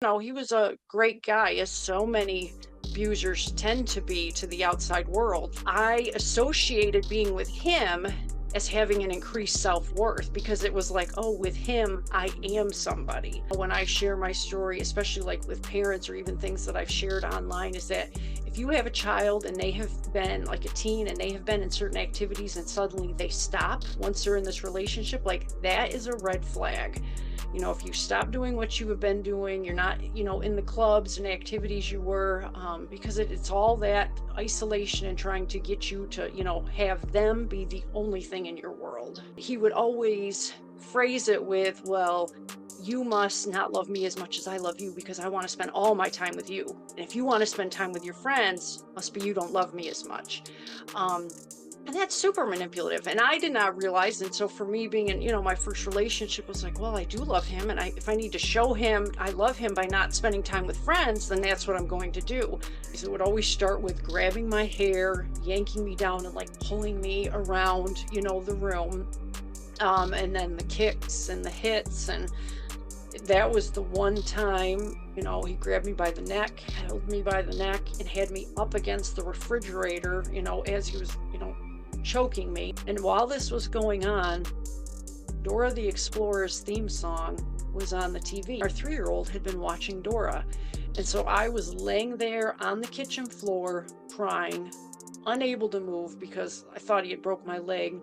No, he was a great guy, as so many abusers tend to be to the outside world. I associated being with him as having an increased self-worth because it was like, oh, with him, I am somebody. When I share my story, especially like with parents or even things that I've shared online, is that if you have a child and they have been like a teen and they have been in certain activities and suddenly they stop once they're in this relationship, like that is a red flag. If you stop doing what you have been doing, you're not, in the clubs and activities you were, because it's all that isolation and trying to get you to, have them be the only thing in your world. He would always phrase it with, well, you must not love me as much as I love you because I want to spend all my time with you. And if you want to spend time with your friends, must be you don't love me as much. Um, and that's super manipulative. And I did not realize. And so for me being in, my first relationship was like, well, I do love him. And if I need to show him I love him by not spending time with friends, then that's what I'm going to do. So it would always start with grabbing my hair, yanking me down and like pulling me around, the room. And then the kicks and the hits. And that was the one time, he grabbed me by the neck, held me by the neck, and had me up against the refrigerator, as he was, choking me. And while this was going on, Dora the Explorer's theme song was on the TV. Our 3-year-old had been watching Dora. And so I was laying there on the kitchen floor, crying, unable to move because I thought he had broke my leg.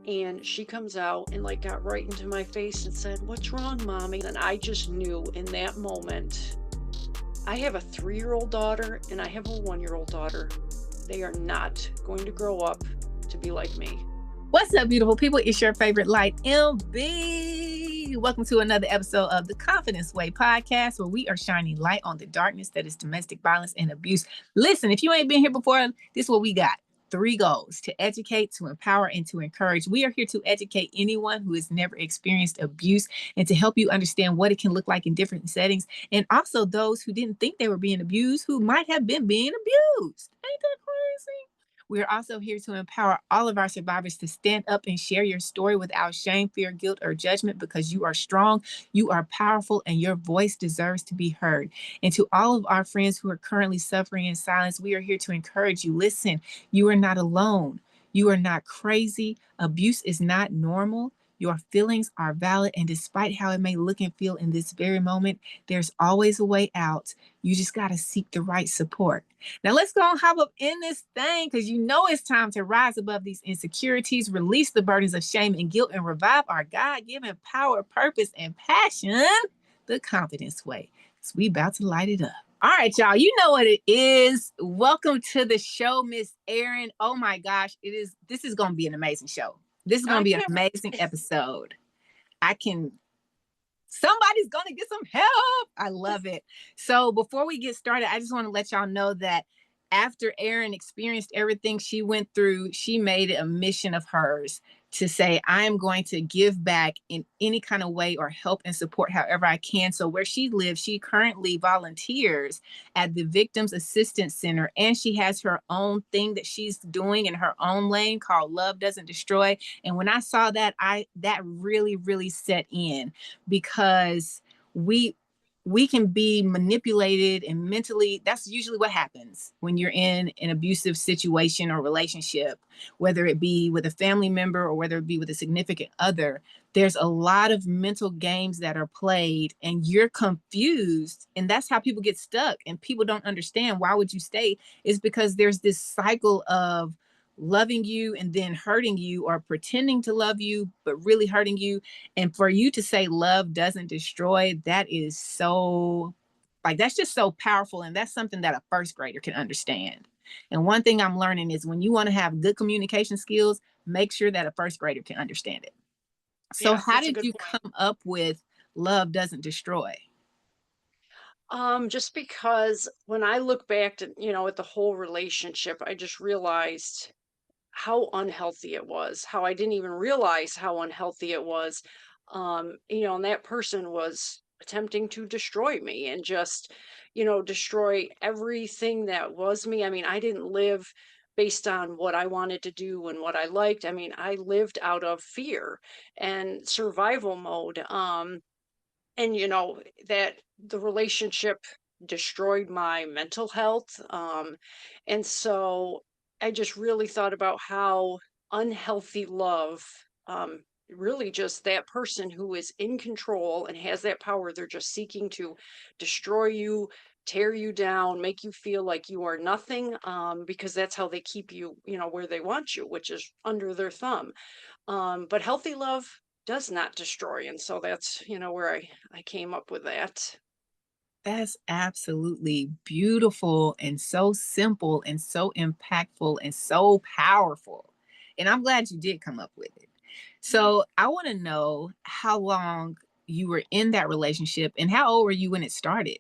And she comes out and like got right into my face and said, "What's wrong, mommy?" And I just knew in that moment, I have a 3-year-old daughter and I have a 1-year-old daughter. They are not going to grow up to be like me. What's up, beautiful people? It's your favorite light, MB. Welcome to another episode of the Confidence Way podcast, where we are shining light on the darkness that is domestic violence and abuse. Listen, if you ain't been here before, this is what we got. 3 goals: to educate, to empower, and to encourage. We are here to educate anyone who has never experienced abuse and to help you understand what it can look like in different settings. And also those who didn't think they were being abused, who might have been being abused. Ain't that crazy? We are also here to empower all of our survivors to stand up and share your story without shame, fear, guilt, or judgment, because you are strong, you are powerful, and your voice deserves to be heard. And to all of our friends who are currently suffering in silence, we are here to encourage you. Listen, you are not alone. You are not crazy. Abuse is not normal. Your feelings are valid. And despite how it may look and feel in this very moment, there's always a way out. You just got to seek the right support. Now let's go and hop up in this thing, because it's time to rise above these insecurities, release the burdens of shame and guilt, and revive our God-given power, purpose, and passion the confidence way. So we about to light it up. All right, y'all, you know what it is. Welcome to the show, Miss Erin. Oh my gosh, this is going to be an amazing show. This is going to be an amazing episode. Somebody's going to get some help. I love it. So before we get started, I just want to let y'all know that after Erin experienced everything she went through, she made it a mission of hers to say, I am going to give back in any kind of way or help and support however I can. So where she lives, she currently volunteers at the Victims Assistance Center, and she has her own thing that she's doing in her own lane called Love Doesn't Destroy. And when I saw that, that really, really set in, because we can be manipulated and mentally, that's usually what happens when you're in an abusive situation or relationship, whether it be with a family member or whether it be with a significant other. There's a lot of mental games that are played and you're confused. And that's how people get stuck and people don't understand why would you stay. Is because there's this cycle of loving you and then hurting you, or pretending to love you but really hurting you. And for you to say love doesn't destroy, that is so, that's just so powerful. And that's something that a first grader can understand. And one thing I'm learning is when you want to have good communication skills, make sure that a first grader can understand it. So Yes, how did you come up with Love Doesn't Destroy? Just because when I look back to, at the whole relationship, I just realized how unhealthy it was, how I didn't even realize how unhealthy it was. And that person was attempting to destroy me and just, destroy everything that was me. I mean, I didn't live based on what I wanted to do and what I liked. I mean, I lived out of fear and survival mode. and that the relationship destroyed my mental health. And so I just really thought about how unhealthy love, um really just that person who is in control and has that power, they're just seeking to destroy you, tear you down, make you feel like you are nothing, because that's how they keep you, where they want you, which is under their thumb. But healthy love does not destroy, and so that's, where I came up with that. That's absolutely beautiful and so simple and so impactful and so powerful. And I'm glad you did come up with it. So I want to know how long you were in that relationship and how old were you when it started?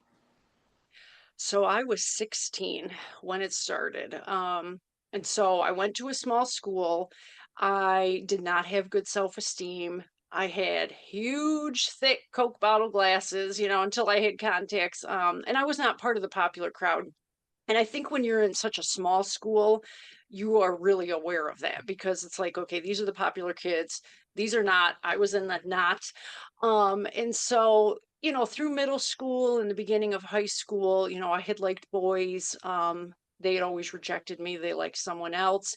So I was 16 when it started. And so I went to a small school. I did not have good self-esteem. I had huge, thick Coke bottle glasses, until I had contacts. And I was not part of the popular crowd. And I think when you're in such a small school, you are really aware of that because it's like, okay, these are the popular kids. These are not. I was in the not. And so, through middle school and the beginning of high school, I had liked boys. They had always rejected me. They liked someone else.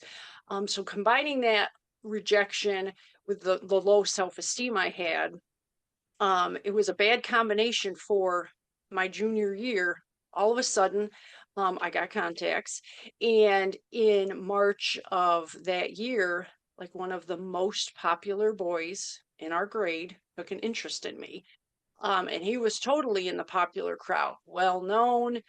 So combining that rejection with the low self-esteem I had, it was a bad combination for my junior year. All of a sudden, I got contacts, and in March of that year, like one of the most popular boys in our grade took an interest in me. And he was totally in the popular crowd, well known.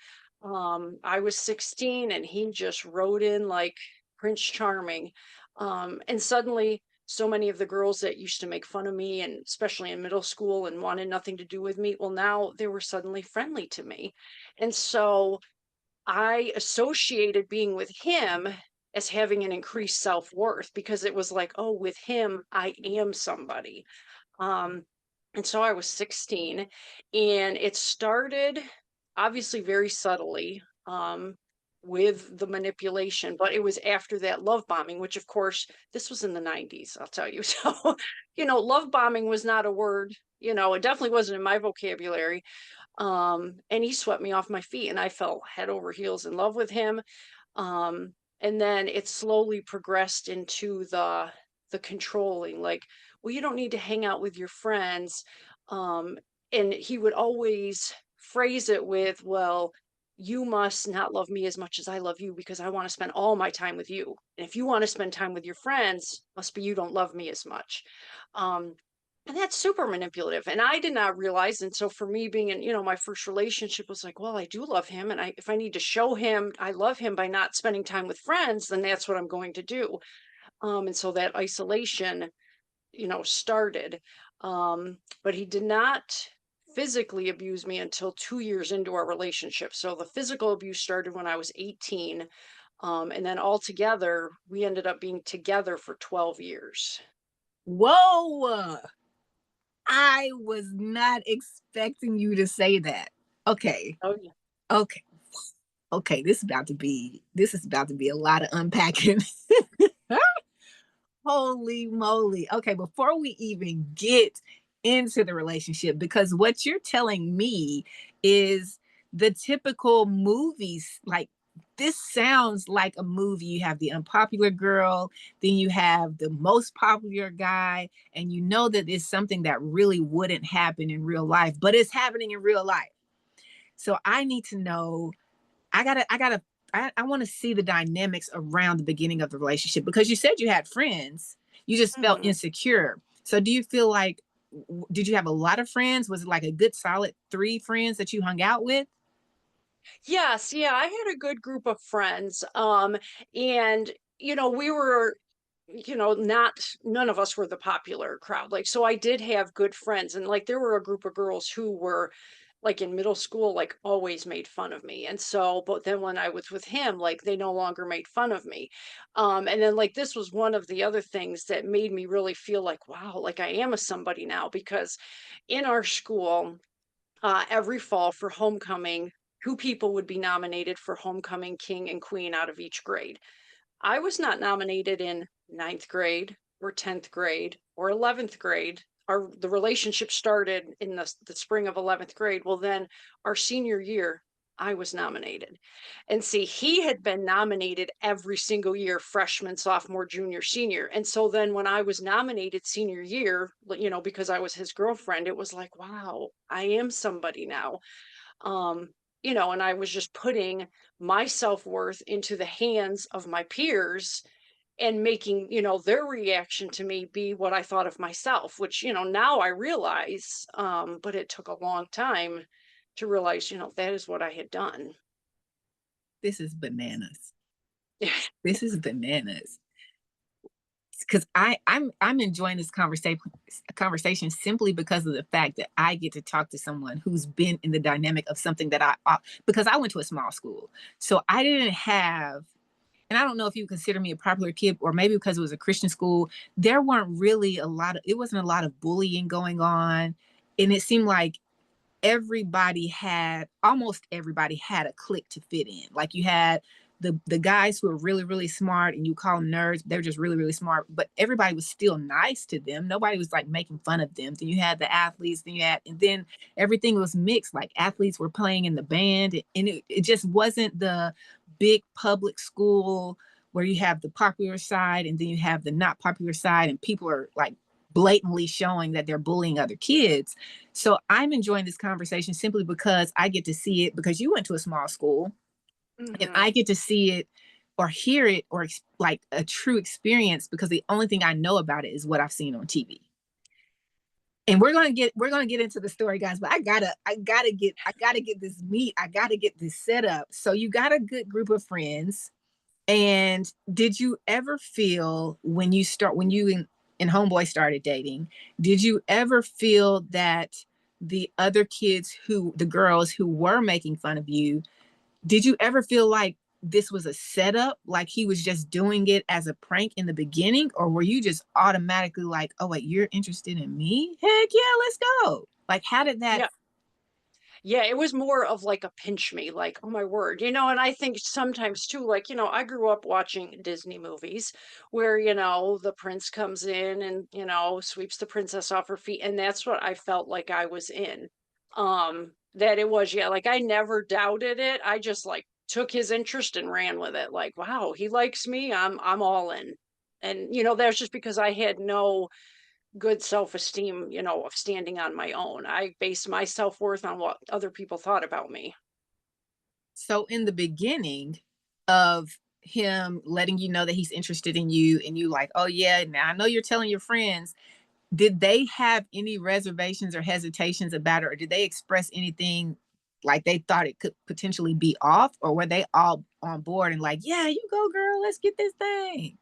I was 16 and he just rode in like Prince Charming. And suddenly, so many of the girls that used to make fun of me, and especially in middle school, and wanted nothing to do with me, well, now they were suddenly friendly to me. And so I associated being with him as having an increased self worth because it was like, oh, with him, I am somebody. Um, and so I was 16, and it started obviously very subtly, with the manipulation, but it was after that love bombing, which of course, this was in the 90s, I'll tell you. So, love bombing was not a word, it definitely wasn't in my vocabulary. And he swept me off my feet, and I fell head over heels in love with him. And then it slowly progressed into the controlling, like, well, you don't need to hang out with your friends. Um, and he would always phrase it with, well, you must not love me as much as I love you because I want to spend all my time with you. And if you want to spend time with your friends, must be you don't love me as much. Um, and that's super manipulative. And I did not realize. And so for me being in, my first relationship was like, well, I do love him. And if I need to show him I love him by not spending time with friends, then that's what I'm going to do. And so that isolation, started. But he did not physically abuse me until 2 years into our relationship. So the physical abuse started when I was 18. And then altogether, we ended up being together for 12 years. Whoa! I was not expecting you to say that. Okay. Oh, yeah. Okay. Okay. This is about to be a lot of unpacking. Holy moly. Okay, before we even get into the relationship, because what you're telling me is the typical movies, like this sounds like a movie. You have the unpopular girl, then you have the most popular guy, and you know that it's something that really wouldn't happen in real life, but it's happening in real life. So I need to know, I want to see the dynamics around the beginning of the relationship because you said you had friends, you just felt Mhm. insecure. So do you feel like, did you have a lot of friends? Was it like a good solid three friends that you hung out with? Yes, yeah, I had a good group of friends. And we were, not none of us were the popular crowd. Like, so I did have good friends, and like there were a group of girls who were like in middle school, like always made fun of me. And so, but then when I was with him, like they no longer made fun of me. And then like this was one of the other things that made me really feel like, wow, like I am a somebody now because in our school, every fall for homecoming, two people would be nominated for homecoming king and queen out of each grade. I was not nominated in ninth grade or 10th grade or 11th grade. the relationship started in the spring of 11th grade. Well, then our senior year, I was nominated. And see, he had been nominated every single year, freshman, sophomore, junior, senior. And so then when I was nominated senior year, because I was his girlfriend, it was like, wow, I am somebody now. Um, and I was just putting my self-worth into the hands of my peers and making, their reaction to me be what I thought of myself, which, now I realize, but it took a long time to realize, that is what I had done. This is bananas. This is bananas. Because I'm enjoying this conversation simply because of the fact that I get to talk to someone who's been in the dynamic of something that because I went to a small school, so I didn't have, and I don't know if you consider me a popular kid or maybe because it was a Christian school, there weren't really it wasn't a lot of bullying going on, and it seemed like almost everybody had a clique to fit in. Like you had the guys who are really, really smart and you call them nerds, they're just really, really smart, but everybody was still nice to them. Nobody was like making fun of them. Then you had the athletes, and then everything was mixed. Like athletes were playing in the band, and it just wasn't the big public school where you have the popular side and then you have the not popular side, and people are like blatantly showing that they're bullying other kids. So I'm enjoying this conversation simply because I get to see it, because you went to a small school and Hmm. I get to see it or hear it or like a true experience, because the only thing I know about it is what I've seen on TV. And we're gonna get into the story, guys, but I gotta get this meat. I gotta get this set up. So you got a good group of friends. And did you ever feel when you and homeboy started dating, did you ever feel that the girls who were making fun of you, did you ever feel like this was a setup, like he was just doing it as a prank in the beginning? Or were you just automatically like, oh, wait, you're interested in me? Heck yeah, let's go. Like, how did that? Yeah. Yeah, it was more of like a pinch me, like, oh my word, and I think sometimes too, like, I grew up watching Disney movies where, the prince comes in and, sweeps the princess off her feet. And that's what I felt like I was in. That it was, yeah, like I never doubted it. I just like took his interest and ran with it. Like, wow, he likes me. I'm all in. And, that's just because I had no good self-esteem, of standing on my own. I based my self-worth on what other people thought about me. So in the beginning of him letting you know that he's interested in you, and you like, oh yeah, now I know you're telling your friends, did they have any reservations or hesitations about it, or did they express anything like they thought it could potentially be off, or were they all on board and like, yeah, you go girl, let's get this thing?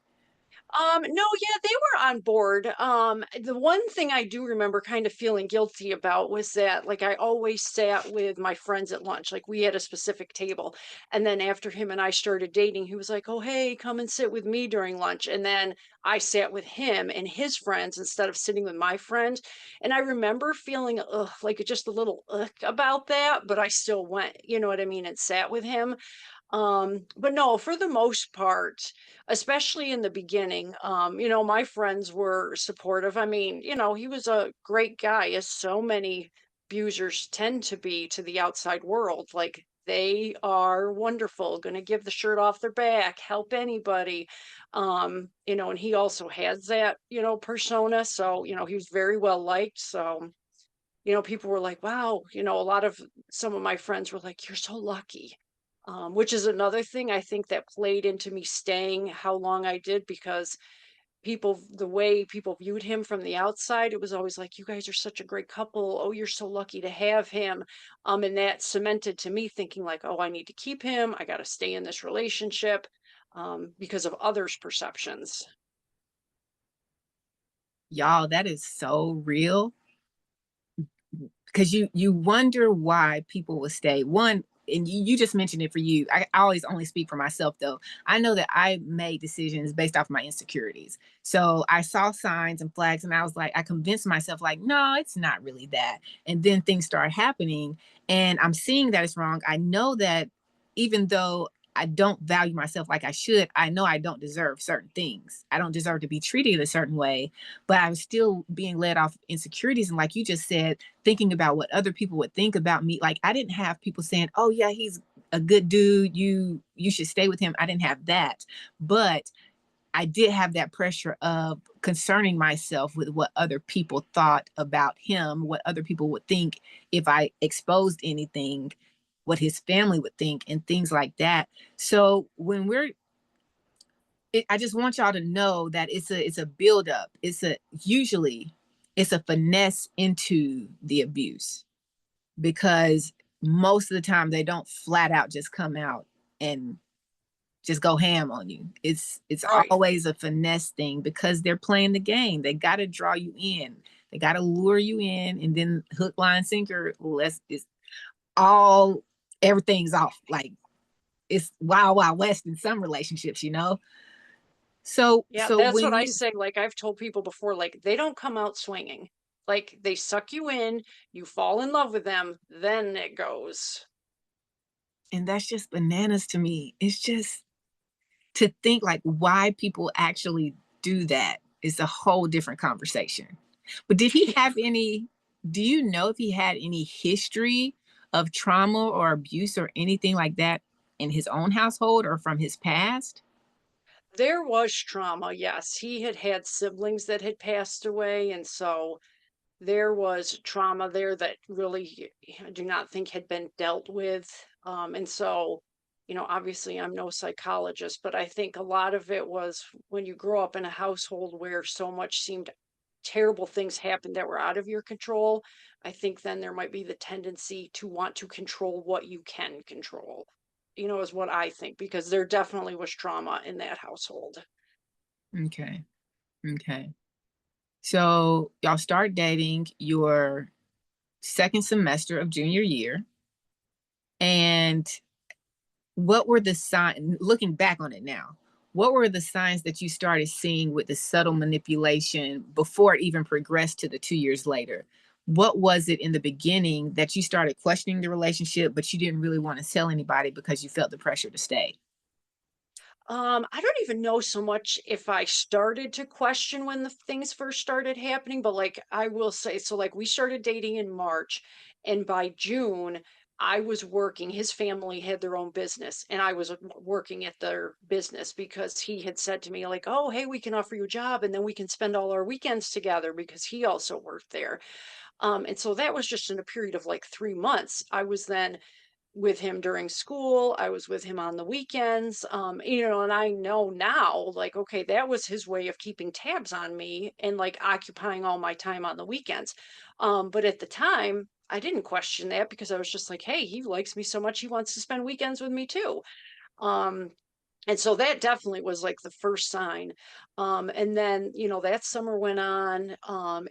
No, yeah, they were on board. The one thing I do remember kind of feeling guilty about was that, like, I always sat with my friends at lunch. Like, we had a specific table. And then after him and I started dating, he was like, oh, hey, come and sit with me during lunch. And then I sat with him and his friends instead of sitting with my friend. And I remember feeling, like just a little about that, but I still went, you know what I mean, and sat with him. But no, for the most part, especially in the beginning, my friends were supportive. I mean, he was a great guy, as so many abusers tend to be to the outside world. Like they are wonderful, going to give the shirt off their back, help anybody. And he also has that, persona. So, he was very well liked. So, people were like, wow, a lot of some of my friends were like, you're so lucky. Which is another thing I think that played into me staying how long I did, because the way people viewed him from the outside, it was always like, you guys are such a great couple. Oh, you're so lucky to have him. And that cemented to me thinking like, oh, I need to keep him. I got to stay in this relationship, because of others' perceptions. Y'all, that is so real, because you wonder why people will stay. One, and you just mentioned it for you. I always only speak for myself though. I know that I made decisions based off my insecurities. So I saw signs and flags and I was like, I convinced myself like, no, it's not really that. And then things start happening and I'm seeing that it's wrong. I know that even though I don't value myself like I should. I know I don't deserve certain things. I don't deserve to be treated a certain way, but I was still being led off insecurities. And like you just said, thinking about what other people would think about me. Like I didn't have people saying, "Oh yeah, he's a good dude. You should stay with him." I didn't have that, but I did have that pressure of concerning myself with what other people thought about him, what other people would think if I exposed anything, what his family would think, and things like that. So when I just want y'all to know that it's a build up. Usually it's a finesse into the abuse, because most of the time they don't flat out just come out and just go ham on you. It's Right. always a finesse thing because they're playing the game. They got to draw you in. They got to lure you in, and then hook, line, sinker. Let's it's all everything's off. Like it's wild, wild west in some relationships, you know. So Yeah, so that's what when I you say. Like I've told people before, like they don't come out swinging. Like they suck you in, you fall in love with them, then it goes. and that's just bananas to me. It's just to think like why people actually do that is a whole different conversation. But did he have any, do you know if he had any history of trauma or abuse or anything like that in his own household or from his past? There was trauma, yes. He had had siblings that had passed away, and so there was trauma there that really I do not think had been dealt with. And so, obviously I'm no psychologist, but I think a lot of it was when you grow up in a household where so much seemed terrible things happened that were out of your control. I think then there might be the tendency to want to control what you can control, is what I think, because there definitely was trauma in that household. Okay. Okay. So y'all start dating your second semester of junior year. And what were the signs, looking back on it now, what were the signs that you started seeing with the subtle manipulation before it even progressed to the 2 years later? What was it in the beginning that you started questioning the relationship, but you didn't really want to tell anybody because you felt the pressure to stay? I don't even know so much if I started to question when the things first started happening, but like I will say, so like we started dating in March, and by June, I was working. His family had their own business, and I was working at their business because he had said to me, like, oh, hey, we can offer you a job, and then we can spend all our weekends together because he also worked there. And so that was just in a period of like 3 months. I was then with him during school. I was with him on the weekends. And I know now, like, okay, that was his way of keeping tabs on me and like occupying all my time on the weekends. But at the time, I didn't question that because I was just like, hey, he likes me so much, he wants to spend weekends with me too. Um, and so that definitely was like the first sign. And then, that summer went on,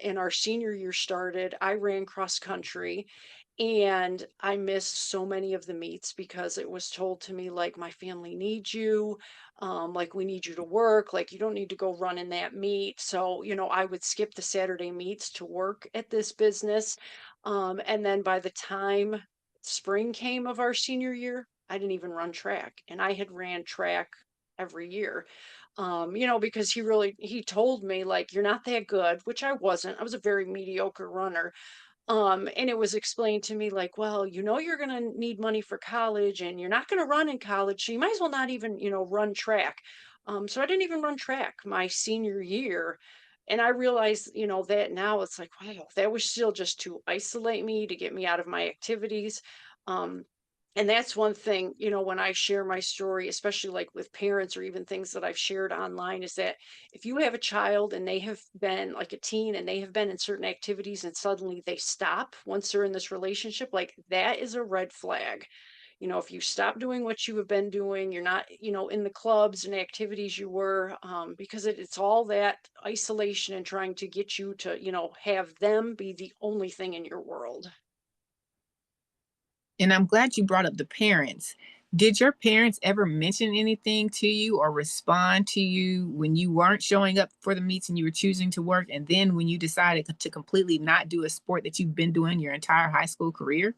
and our senior year started. I ran cross country, and I missed so many of the meets because it was told to me, like, my family needs you. Like, we need you to work. Like, you don't need to go run in that meet. So, I would skip the Saturday meets to work at this business. And then by the time spring came of our senior year, I didn't even run track, and I had ran track every year. Because he told me, like, you're not that good, which I wasn't. I was a very mediocre runner. And it was explained to me like, well, you're going to need money for college, and you're not going to run in college, so you might as well not even, run track. So I didn't even run track my senior year. And I realized, that now it's like, wow, that was still just to isolate me, to get me out of my activities. Um, and that's one thing, when I share my story, especially like with parents or even things that I've shared online, is that if you have a child and they have been like a teen and they have been in certain activities and suddenly they stop once they're in this relationship, like that is a red flag. If you stop doing what you have been doing, you're not, in the clubs and activities you were, because it's all that isolation and trying to get you to, have them be the only thing in your world. And I'm glad you brought up the parents. Did your parents ever mention anything to you or respond to you when you weren't showing up for the meets and you were choosing to work? And then when you decided to completely not do a sport that you've been doing your entire high school career?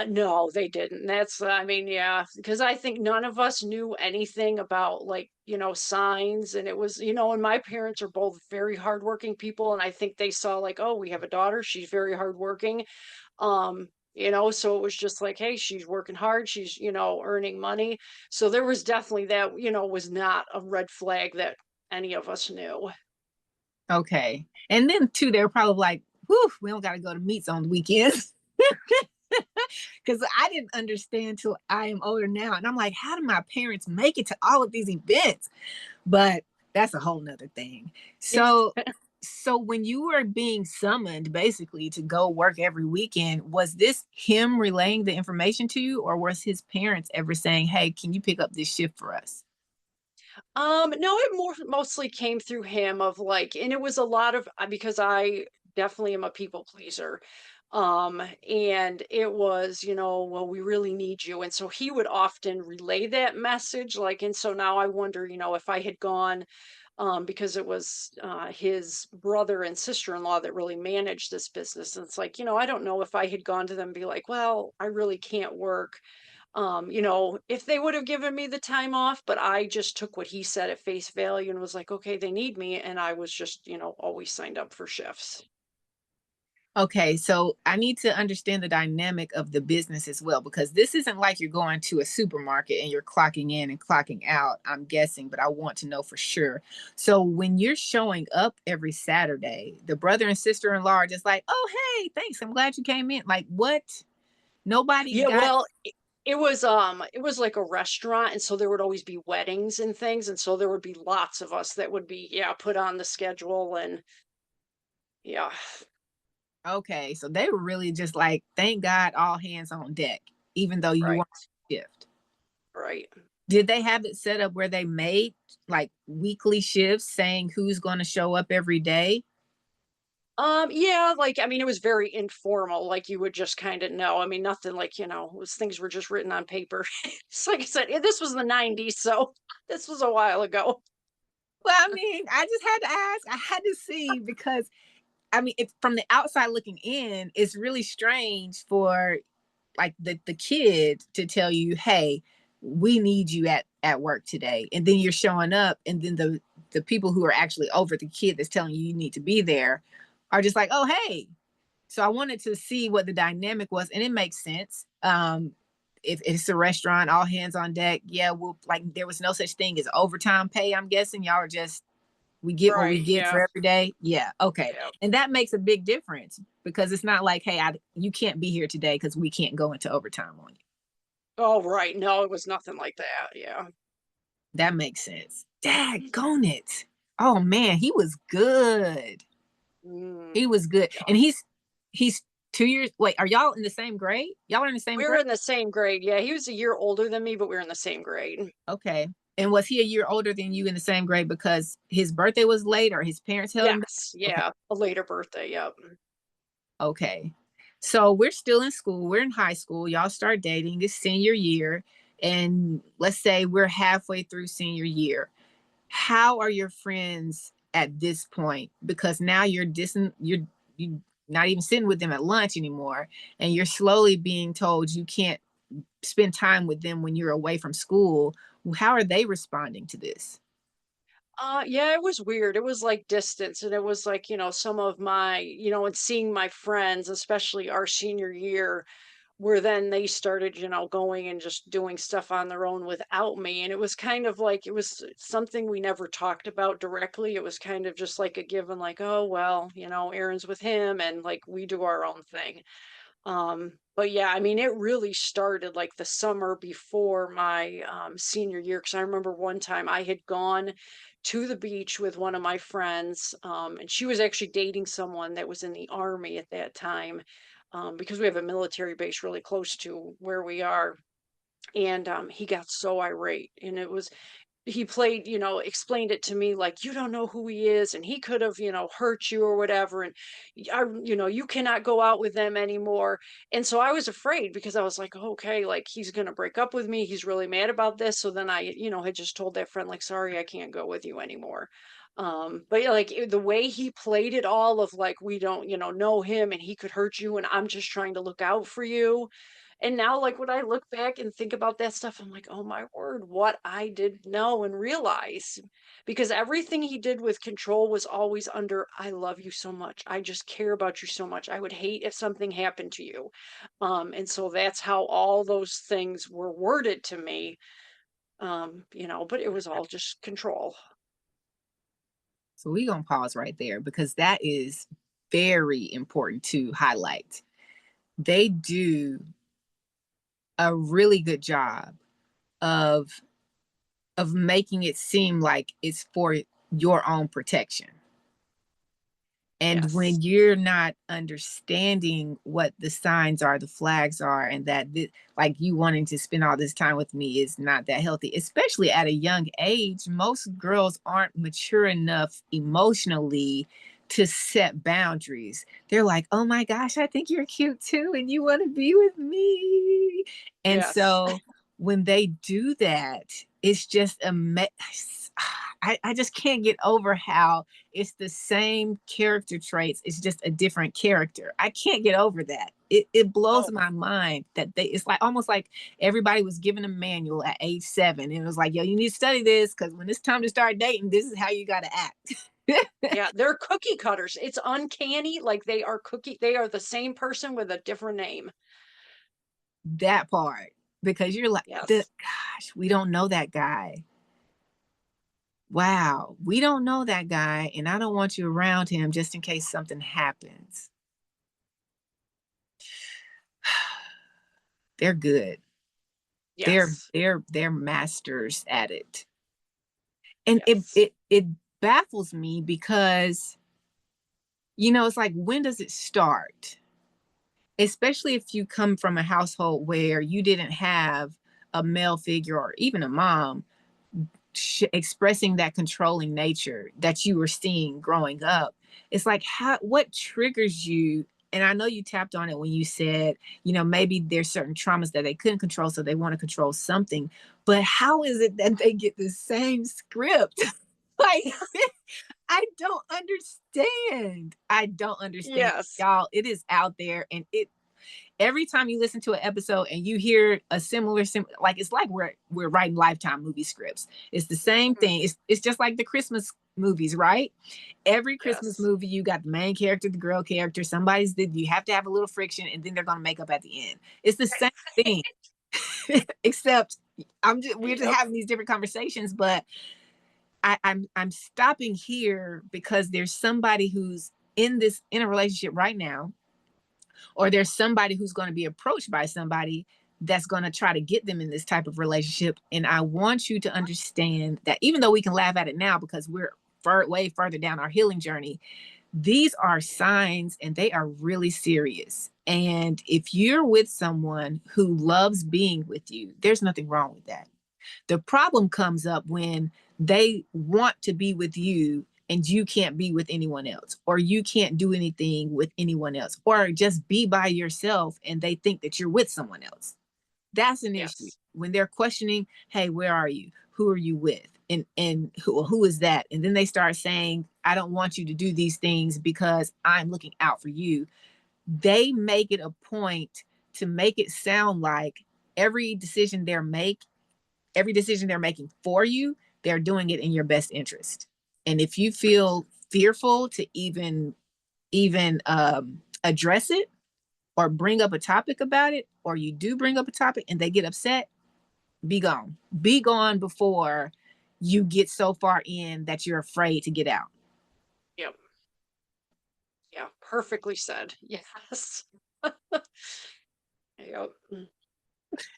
No, they didn't. That's I mean, yeah, because I think none of us knew anything about like, signs. And it was, and my parents are both very hardworking people. And I think they saw like, oh, we have a daughter, she's very hardworking. So it was just like, hey, she's working hard, she's, earning money. So there was definitely that, was not a red flag that any of us knew. Okay. And then too, they were probably like, whew, we don't got to go to meets on the weekends. Because I didn't understand till I am older now. And I'm like, how do my parents make it to all of these events? But that's a whole nother thing. So so when you were being summoned basically to go work every weekend, was this him relaying the information to you, or was his parents ever saying, hey, can you pick up this shift for us? No, it mostly came through him of like, and it was a lot of because I definitely am a people pleaser. And it was, well, we really need you. And so he would often relay that message. Like, and so now I wonder, if I had gone, because it was his brother and sister-in-law that really managed this business. And it's like, I don't know if I had gone to them and be like, well, I really can't work, if they would have given me the time off. But I just took what he said at face value and was like, okay, they need me. And I was just, always signed up for shifts. Okay, so I need to understand the dynamic of the business as well, because this isn't like you're going to a supermarket and you're clocking in and clocking out, I'm guessing, but I want to know for sure. So when you're showing up every Saturday, the brother and sister-in-law are just like, "Oh, hey, thanks. I'm glad you came in." Like, what? Nobody Yeah, got. well, it was like a restaurant, and so there would always be weddings and things, and so there would be lots of us that would be, yeah, put on the schedule. And yeah. Okay, so they were really just like, "Thank God, all hands on deck," even though you Right, weren't on shift. right. Did they have it set up where they made like weekly shifts saying who's going to show up every day? Yeah, like I mean, it was very informal. Like you would just kind of know. I mean, nothing like, was things were just written on paper. It's like I said, this was the '90s, so this was a while ago. Well, I mean, I just had to ask. I had to see because I mean, it's from the outside looking in, it's really strange for like the kid to tell you, "Hey, we need you at work today," and then you're showing up, and then the people who are actually over the kid that's telling you you need to be there are just like, "Oh, hey." So I wanted to see what the dynamic was, and it makes sense. If it's a restaurant, all hands on deck. Yeah, well, like there was no such thing as overtime pay. I'm guessing y'all are just we get what we Right. get Yeah. for every day. Yeah, okay, Yeah. and that makes a big difference because it's not like, hey, you can't be here today because we can't go into overtime on you. Oh, right. No, it was nothing like that. Yeah. That makes sense. Daggone it! Oh man, he was good. Mm, He was good, yeah. and he's 2 years. Wait, are y'all in the same grade? Y'all are in the same We were grade? in the same grade. Yeah, he was a year older than me, but we were in the same grade. Okay. And was he a year older than you in the same grade because his birthday was late or his parents held him back? Yes. Okay. Yeah. A later birthday. Yep. Okay. So we're still in school. We're in high school. Y'all start dating. It's senior year. And let's say we're halfway through senior year. How are your friends at this point? Because now you not even sitting with them at lunch anymore. And you're slowly being told you can't spend time with them when you're away from school. How are they responding to this? Yeah, it was weird. It was like distance, and it was like, some of my, and seeing my friends, especially our senior year, where then they started, going and just doing stuff on their own without me. And it was kind of like it was something we never talked about directly. It was kind of just like a given, like, oh, well, Aaron's with him and like we do our own thing. But yeah, I mean, it really started like the summer before my senior year. Cause I remember one time I had gone to the beach with one of my friends, and she was actually dating someone that was in the army at that time, because we have a military base really close to where we are. And he got so irate, and he played, explained it to me like, you don't know who he is, and he could have, hurt you or whatever. And you cannot go out with them anymore. And so I was afraid because I was like, okay, like he's going to break up with me. He's really mad about this. So then I, had just told that friend, like, sorry, I can't go with you anymore. But yeah, like the way he played it all of like, we don't, know him and he could hurt you. And I'm just trying to look out for you. And now, like, when I look back and think about that stuff, I'm like, oh my word, what I didn't know and realize. Because everything he did with control was always under, I love you so much. I just care about you so much. I would hate if something happened to you. And so that's how all those things were worded to me. But it was all just control. So we're going to pause right there because that is very important to highlight. They do a really good job of making it seem like it's for your own protection. And Yes. when you're not understanding what the signs are, the flags are, and that like you wanting to spend all this time with me is not that healthy, especially at a young age. Most girls aren't mature enough emotionally to set boundaries. They're like, oh my gosh, I think you're cute too, and you want to be with me. And Yes. so when they do that, it's just a mess. I just can't get over how it's the same character traits. It's just a different character. I can't get over that. It blows Oh, my mind that it's like almost like everybody was given a manual at age 7. And it was like, yo, you need to study this because when it's time to start dating, this is how you got to act. yeah. They're cookie cutters. It's uncanny. Like they are the same person with a different name. That part. Because you're like, Yes. gosh, we don't know that guy. Wow, we don't know that guy. And I don't want you around him just in case something happens. They're good. they're Yes. they're they're masters at it. And it Yes. it it baffles me because it's like, when does it start? Especially if you come from a household where you didn't have a male figure or even a mom expressing that controlling nature that you were seeing growing up. It's like, what triggers you? And I know you tapped on it when you said, maybe there's certain traumas that they couldn't control, so they want to control something. But how is it that they get the same script? Like, I don't understand. I don't understand. Yes. Y'all, it is out there, and every time you listen to an episode and you hear a similar like, it's like we're writing Lifetime movie scripts. It's the same Mhm. thing. It's just like the Christmas movies, right? Every Christmas Yes. movie, you got the main character, the girl character, you have to have a little friction, and then they're gonna make up at the end. It's the same thing. Except we're just Yep. having these different conversations. But I'm stopping here because there's somebody who's in a relationship right now, or there's somebody who's going to be approached by somebody that's going to try to get them in this type of relationship. And I want you to understand that even though we can laugh at it now because we're way further down our healing journey, these are signs and they are really serious. And if you're with someone who loves being with you, there's nothing wrong with that. The problem comes up when they want to be with you and you can't be with anyone else, or you can't do anything with anyone else, or just be by yourself and they think that you're with someone else. That's an issue. Yes. When they're questioning, hey, where are you? Who are you with? And who is that? And then they start saying, I don't want you to do these things because I'm looking out for you. They make it a point to make it sound like every decision they're make every decision they're making for you, they're doing it in your best interest. And if you feel fearful to even address it or bring up a topic about it, or you do bring up a topic and they get upset, be gone. Be gone before you get so far in that you're afraid to get out. Yep. Yeah. Perfectly said. Yes. Yep.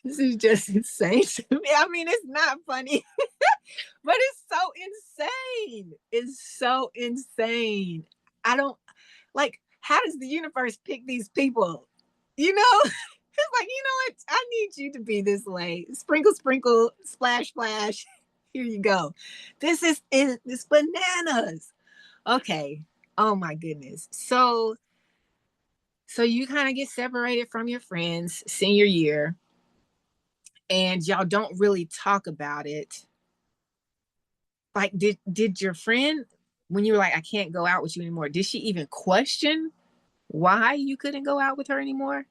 This is just insane to me. I mean, it's not funny, but it's so insane. It's so insane. I don't like, how does the universe pick these people? You know, it's like, what? I need you to be this way. Sprinkle, sprinkle, splash, splash. Here you go. This bananas. Okay. Oh my goodness. So you kind of get separated from your friends senior year, and y'all don't really talk about it. Like, did your friend, when you were like, I can't go out with you anymore, did she even question why you couldn't go out with her anymore?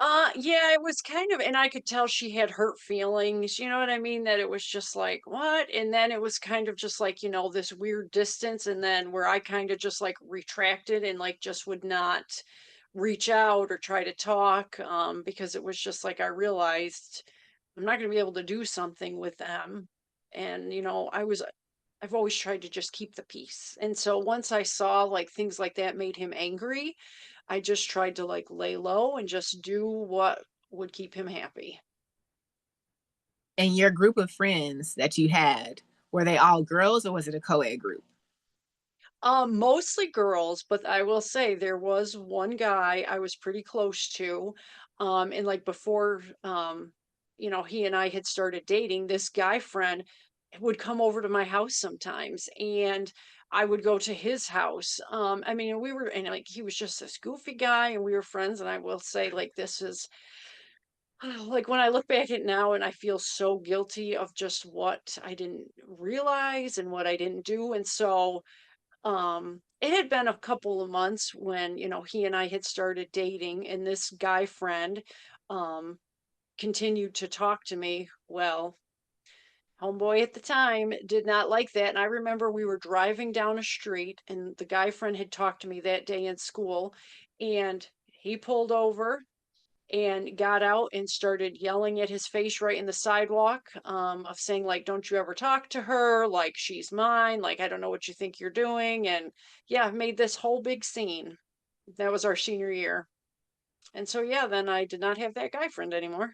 Yeah, it was kind of, and I could tell she had hurt feelings, you know what I mean? That it was just like, what? And then it was kind of just like, this weird distance, and then where I kind of just like retracted and like just would not reach out or try to talk, because it was just like I realized I'm not going to be able to do something with them. And, I've always tried to just keep the peace. And so once I saw like things like that made him angry, I just tried to like lay low and just do what would keep him happy. And your group of friends that you had, were they all girls or was it a co-ed group? Mostly girls, but I will say there was one guy I was pretty close to. And like before, he and I had started dating, this guy friend would come over to my house sometimes and I would go to his house. I mean, and like he was just this goofy guy and we were friends. And I will say, like, this is like when I look back at now and I feel so guilty of just what I didn't realize and what I didn't do. And so, it had been a couple of months when, he and I had started dating, and this guy friend, um, continued to talk to me. Well, homeboy at the time did not like that. And I remember we were driving down a street, and the guy friend had talked to me that day in school, and he pulled over and got out and started yelling at his face right in the sidewalk, of saying like, don't you ever talk to her, like she's mine, like I don't know what you think you're doing. And yeah, made this whole big scene. That was our senior year. And so yeah, then I did not have that guy friend anymore.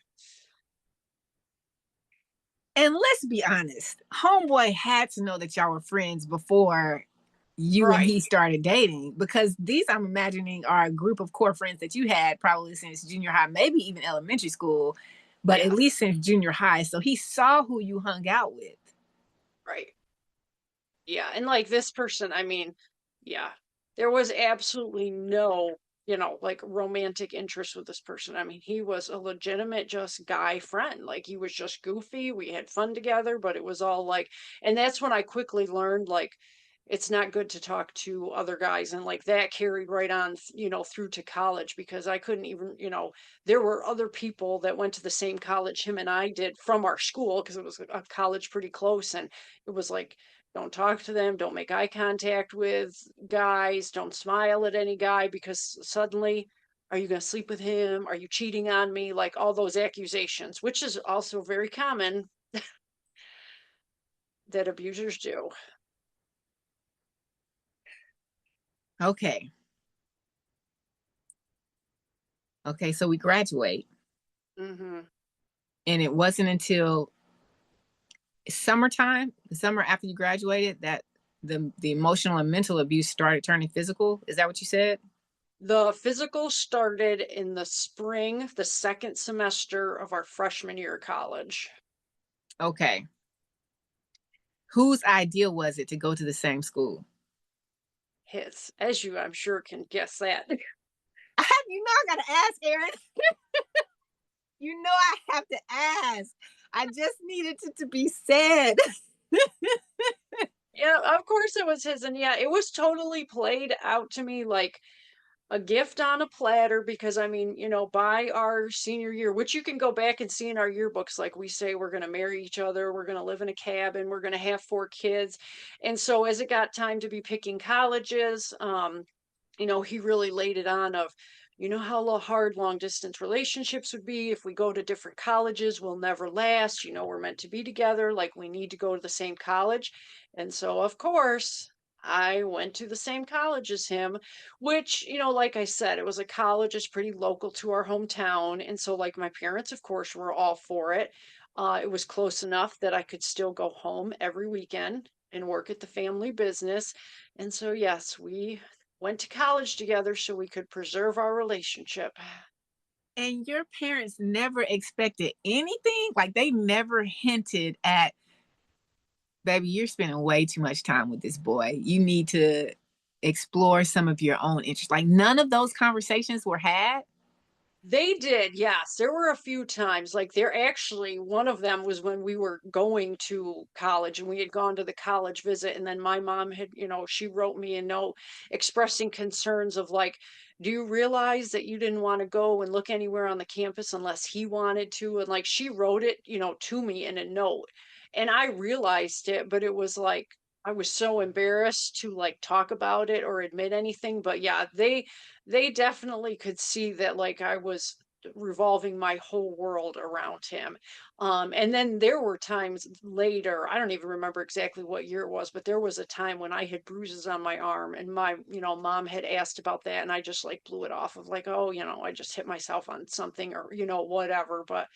And let's be honest, homeboy had to know that y'all were friends before you and Right. he started dating, because these, I'm imagining, are a group of core friends that you had probably since junior high, maybe even elementary school, but at Yeah. least since junior high. So he saw who you hung out with. Right. Yeah, and like this person, I mean, yeah, there was absolutely no, like romantic interest with this person. I mean, he was a legitimate just guy friend. Like he was just goofy. We had fun together, but it was all like, and that's when I quickly learned like it's not good to talk to other guys. And like that carried right on, through to college because I couldn't even, there were other people that went to the same college him and I did from our school because it was a college pretty close. And it was like, don't talk to them, don't make eye contact with guys, don't smile at any guy because suddenly, are you going to sleep with him? Are you cheating on me? Like all those accusations, which is also very common that abusers do. Okay. Okay. So we graduate, Hmm. and it wasn't until summertime, the summer after you graduated, that the emotional and mental abuse started turning physical. Is that what you said? The physical started in the spring, the second semester of our freshman year of college. Okay. Whose idea was it to go to the same school? His, as you, I'm sure, can guess that. You know, I gotta ask, Erin. You know, I have to ask. I just needed it to be said. Yeah, of course it was his. And yeah, it was totally played out to me like a gift on a platter because I mean, by our senior year, which you can go back and see in our yearbooks, like we say we're going to marry each other, we're going to live in a cabin, we're going to have 4 kids. And so as it got time to be picking colleges, he really laid it on of, how hard long distance relationships would be. If we go to different colleges, we'll never last. We're meant to be together. Like we need to go to the same college. And so, of course, I went to the same college as him, which, like I said, it was a college that's pretty local to our hometown. And so, like, my parents, of course, were all for it. It was close enough that I could still go home every weekend and work at the family business. And so, yes, we went to college together so we could preserve our relationship. And your parents never expected anything? Like they never hinted at, baby, you're spending way too much time with this boy. You need to explore some of your own interests. Like none of those conversations were had. They did, yes. There were a few times, like, there actually one of them was when we were going to college, and we had gone to the college visit, and then my mom had, she wrote me a note expressing concerns of, like, "Do you realize that you didn't wanna go and look anywhere on the campus unless he wanted to?" And, like, she wrote it, to me in a note, and I realized it, but it was like, I was so embarrassed to, like, talk about it or admit anything, but yeah, they definitely could see that, like, I was revolving my whole world around him. And then there were times later, I don't even remember exactly what year it was, but there was a time when I had bruises on my arm, and my, mom had asked about that, and I just like blew it off of like, "Oh, I just hit myself on something," or, whatever. But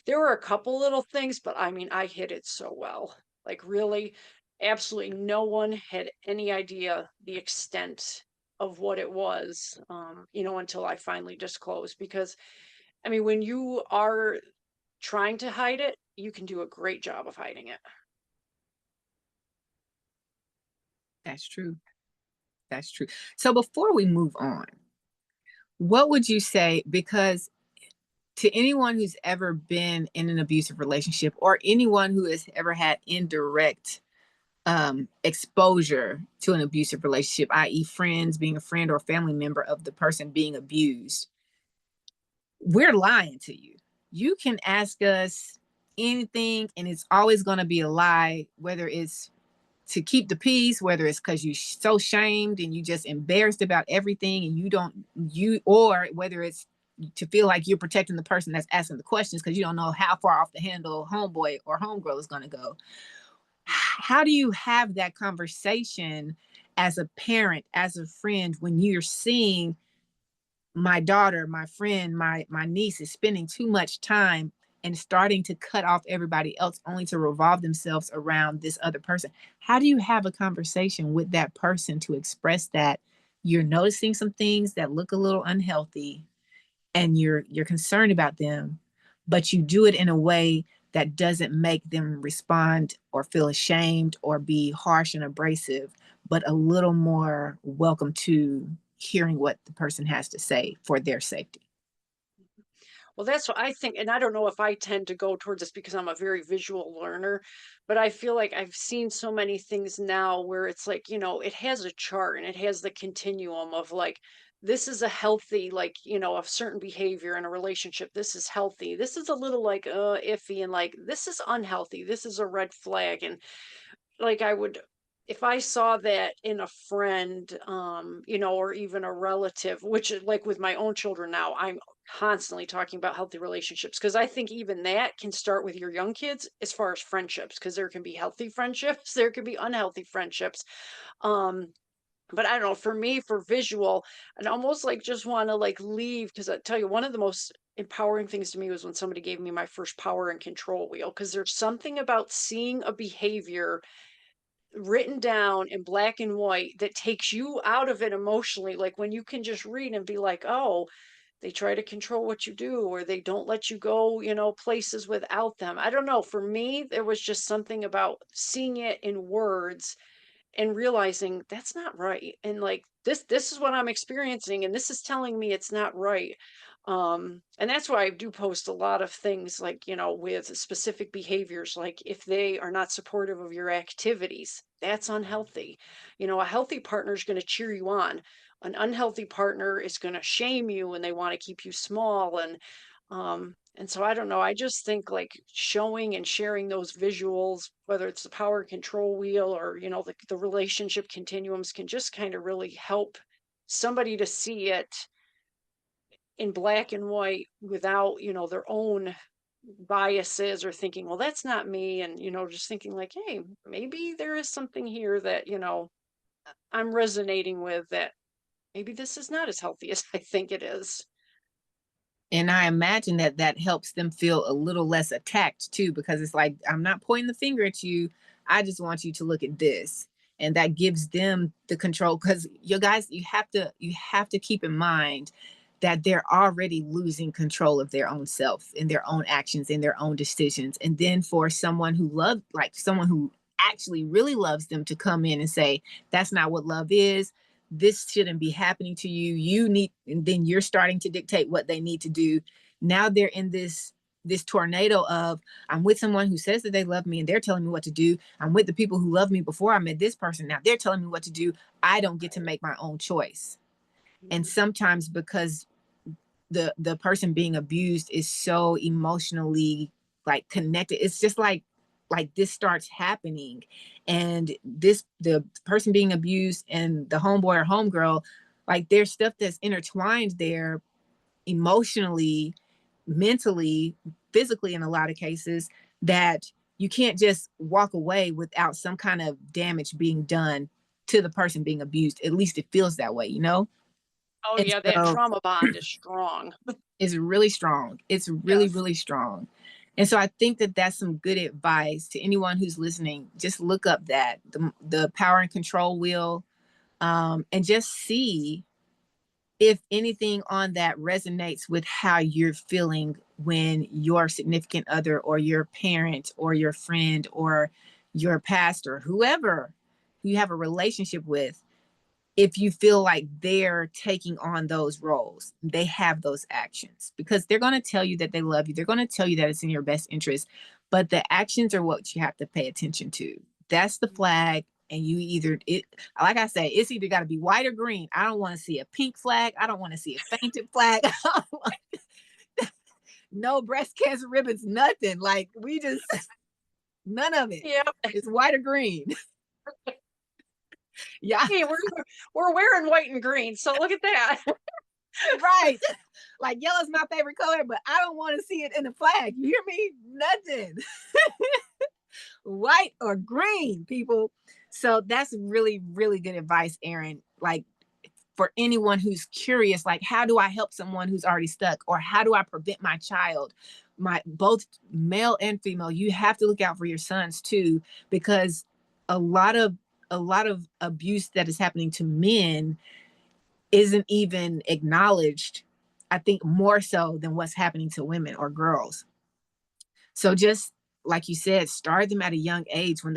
there were a couple little things, but I mean, I hid it so well. Like, really, absolutely no one had any idea the extent of what it was, until I finally disclosed. Because, I mean, when you are trying to hide it, you can do a great job of hiding it. That's true. That's true. So before we move on, what would you say? Because to anyone who's ever been in an abusive relationship or anyone who has ever had indirect exposure to an abusive relationship, i.e., friends, being a friend or family member of the person being abused, we're lying to you. You can ask us anything, and it's always going to be a lie, whether it's to keep the peace, whether it's because you're so shamed and you just embarrassed about everything and you don't, or whether it's to feel like you're protecting the person that's asking the questions because you don't know how far off the handle homeboy or homegirl is going to go. How do you have that conversation as a parent, as a friend, when you're seeing my daughter, my friend, my niece is spending too much time and starting to cut off everybody else only to revolve themselves around this other person? How do you have a conversation with that person to express that you're noticing some things that look a little unhealthy and you're concerned about them, but you do it in a way that doesn't make them respond or feel ashamed or be harsh and abrasive, but a little more welcome to hearing what the person has to say for their safety? Well, that's what I think, and I don't know if I tend to go towards this because I'm a very visual learner, but I feel like I've seen so many things now where it's like, it has a chart and it has the continuum of like, this is a healthy, like, a certain behavior in a relationship. This is healthy. This is a little like iffy, and like this is unhealthy. This is a red flag. And like, I would, if I saw that in a friend, or even a relative, which like with my own children now, I'm constantly talking about healthy relationships, because I think even that can start with your young kids as far as friendships, because there can be healthy friendships, there can be unhealthy friendships. Um, but I don't know, for me, for visual, and almost like just want to like leave, because I tell you, one of the most empowering things to me was when somebody gave me my first power and control wheel, because there's something about seeing a behavior written down in black and white that takes you out of it emotionally. Like when you can just read and be like, "Oh, they try to control what you do, or they don't let you go, places without them." I don't know. For me, there was just something about seeing it in words and realizing that's not right, and like this is what I'm experiencing, and this is telling me it's not right. And that's why I do post a lot of things, like, with specific behaviors, like if they are not supportive of your activities, that's unhealthy. A healthy partner is going to cheer you on. An unhealthy partner is going to shame you, and they want to keep you small. And so I don't know, I just think like showing and sharing those visuals, whether it's the power control wheel or, the relationship continuums, can just kind of really help somebody to see it in black and white without, their own biases or thinking, well, that's not me. And, just thinking like, hey, maybe there is something here that, I'm resonating with, that maybe this is not as healthy as I think it is. And I imagine that that helps them feel a little less attacked too, because it's like, I'm not pointing the finger at you. I just want you to look at this. And that gives them the control. Because you guys, you have to keep in mind that they're already losing control of their own self and their own actions and their own decisions. And then for someone who loves, like someone who actually really loves them, to come in and say, that's not what love is. this shouldn't be happening to you. You need, and then you're starting to dictate what they need to do. Now they're in this tornado of, I'm with someone who says that they love me and they're telling me what to do. I'm with the people who loved me before I met this person. Now they're telling me what to do. I don't get to make my own choice. And sometimes because the person being abused is so emotionally like connected, it's just like this starts happening, and the person being abused and the homeboy or homegirl, like there's stuff that's intertwined there emotionally, mentally, physically in a lot of cases, that you can't just walk away without some kind of damage being done to the person being abused. At least it feels that way, you know? Oh And yeah, that so trauma bond is strong. it's really strong. It's really, Yes. really strong. And so I think that that's some good advice to anyone who's listening. Just look up that the power and control wheel, and just see if anything on that resonates with how you're feeling when your significant other or your parent or your friend or your pastor, whoever you have a relationship with, if you feel like they're taking on those roles, they have those actions, because they're going to tell you that they love you. They're going to tell you that it's in your best interest, but the actions are what you have to pay attention to. That's the flag. And you either, it, like I say, it's either got to be white or green. I don't want to see a pink flag. I don't want to see a fainted flag. No breast cancer ribbons, nothing. Like we just, none of it. Yeah. It's white or green. Yeah. Hey, we're wearing white and green, so look at that. Right. Like yellow's my favorite color, but I don't want to see it in the flag. You hear me? Nothing. White or green, people. So that's really, really good advice, Erin. Like for anyone who's curious, like how do I help someone who's already stuck, or how do I prevent my child, my both male and female? You have to look out for your sons too, because a lot of abuse that is happening to men isn't even acknowledged, I think, more so than what's happening to women or girls. So just like you said, start them at a young age when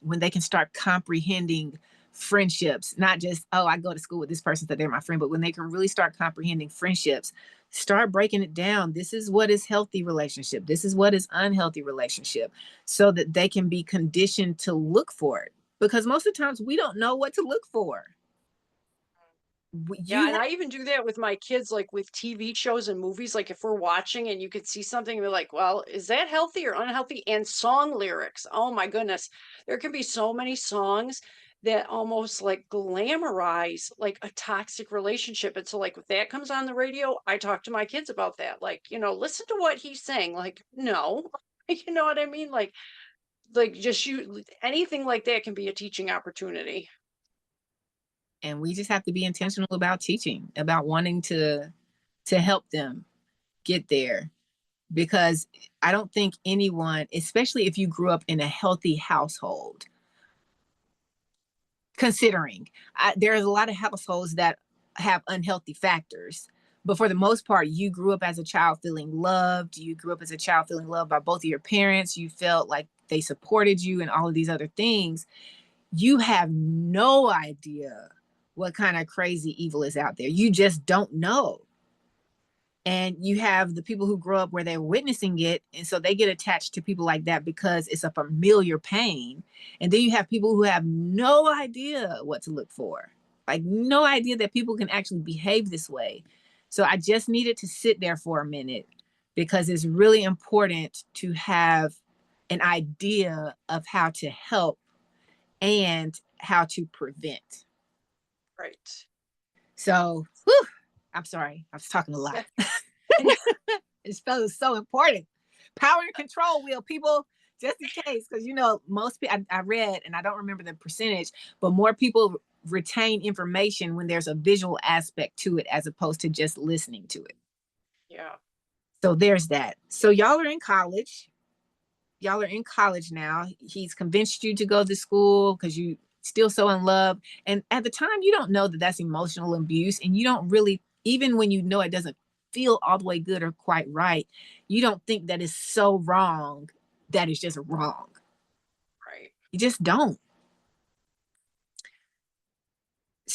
when they can start comprehending friendships, not just, oh, I go to school with this person, so they're my friend, but when they can really start comprehending friendships, start breaking it down. This is what is healthy relationship. This is what is unhealthy relationship, so that they can be conditioned to look for it. Because most of the times we don't know what to look for. Yeah, You and I even do that with my kids, like with TV shows and movies. Like if we're watching and you could see something, we're like, well, is that healthy or unhealthy? And song lyrics. Oh my goodness. There can be so many songs that almost like glamorize like a toxic relationship. And so like if that comes on the radio, I talk to my kids about that. Like, listen to what he's saying. Like, no. You know what I mean? Like just you anything like that can be a teaching opportunity. and we just have to be intentional about teaching, about wanting to help them get there. Because I don't think anyone, especially if you grew up in a healthy household, considering there's a lot of households that have unhealthy factors, but for the most part, you grew up as a child feeling loved. You grew up as a child feeling loved by both of your parents. You felt like they supported you and all of these other things. You have no idea what kind of crazy evil is out there. You just don't know. And you have the people who grow up where they're witnessing it, and so they get attached to people like that because it's a familiar pain. And then you have people who have no idea what to look for, like no idea that people can actually behave this way. So I just needed to sit there for a minute, because it's really important to have an idea of how to help and how to prevent. Right. So whew, I'm sorry, I was talking a lot. It feels so important. Power and control wheel, people, just in case, because most people, I read, and I don't remember the percentage, but more people retain information when there's a visual aspect to it as opposed to just listening to it. Yeah. So there's that. So y'all are in college. Y'all are in college now. He's convinced you to go to school because you still so in love. And at the time, you don't know that that's emotional abuse. And you don't really, even when you know it doesn't feel all the way good or quite right, you don't think that it's so wrong that it's just wrong. Right. You just don't.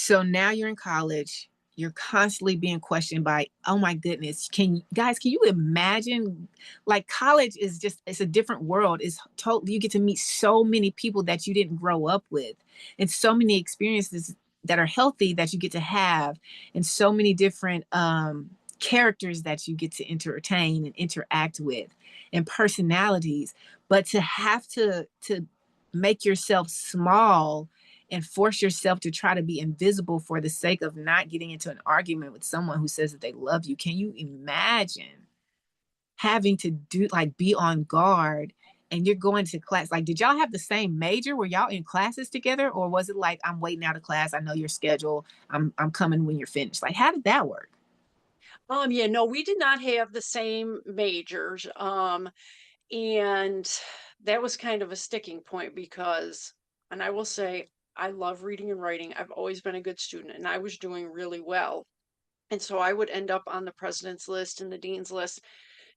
So now you're in college. You're constantly being questioned by, oh my goodness, can you imagine? Like college is just, it's a different world. It's totally, you get to meet so many people that you didn't grow up with, and so many experiences that are healthy that you get to have, and so many different characters that you get to entertain and interact with, and personalities. But to have to make yourself small and force yourself to try to be invisible for the sake of not getting into an argument with someone who says that they love you. Can you imagine having to do, like, be on guard, and you're going to class? Like, did y'all have the same major? Were y'all in classes together, or was it like, I'm waiting out of class, I know your schedule, I'm coming when you're finished? Like, how did that work? Yeah, no, we did not have the same majors. And that was kind of a sticking point because, and I will say, I love reading and writing. I've always been a good student and I was doing really well. And so I would end up on the president's list and the dean's list.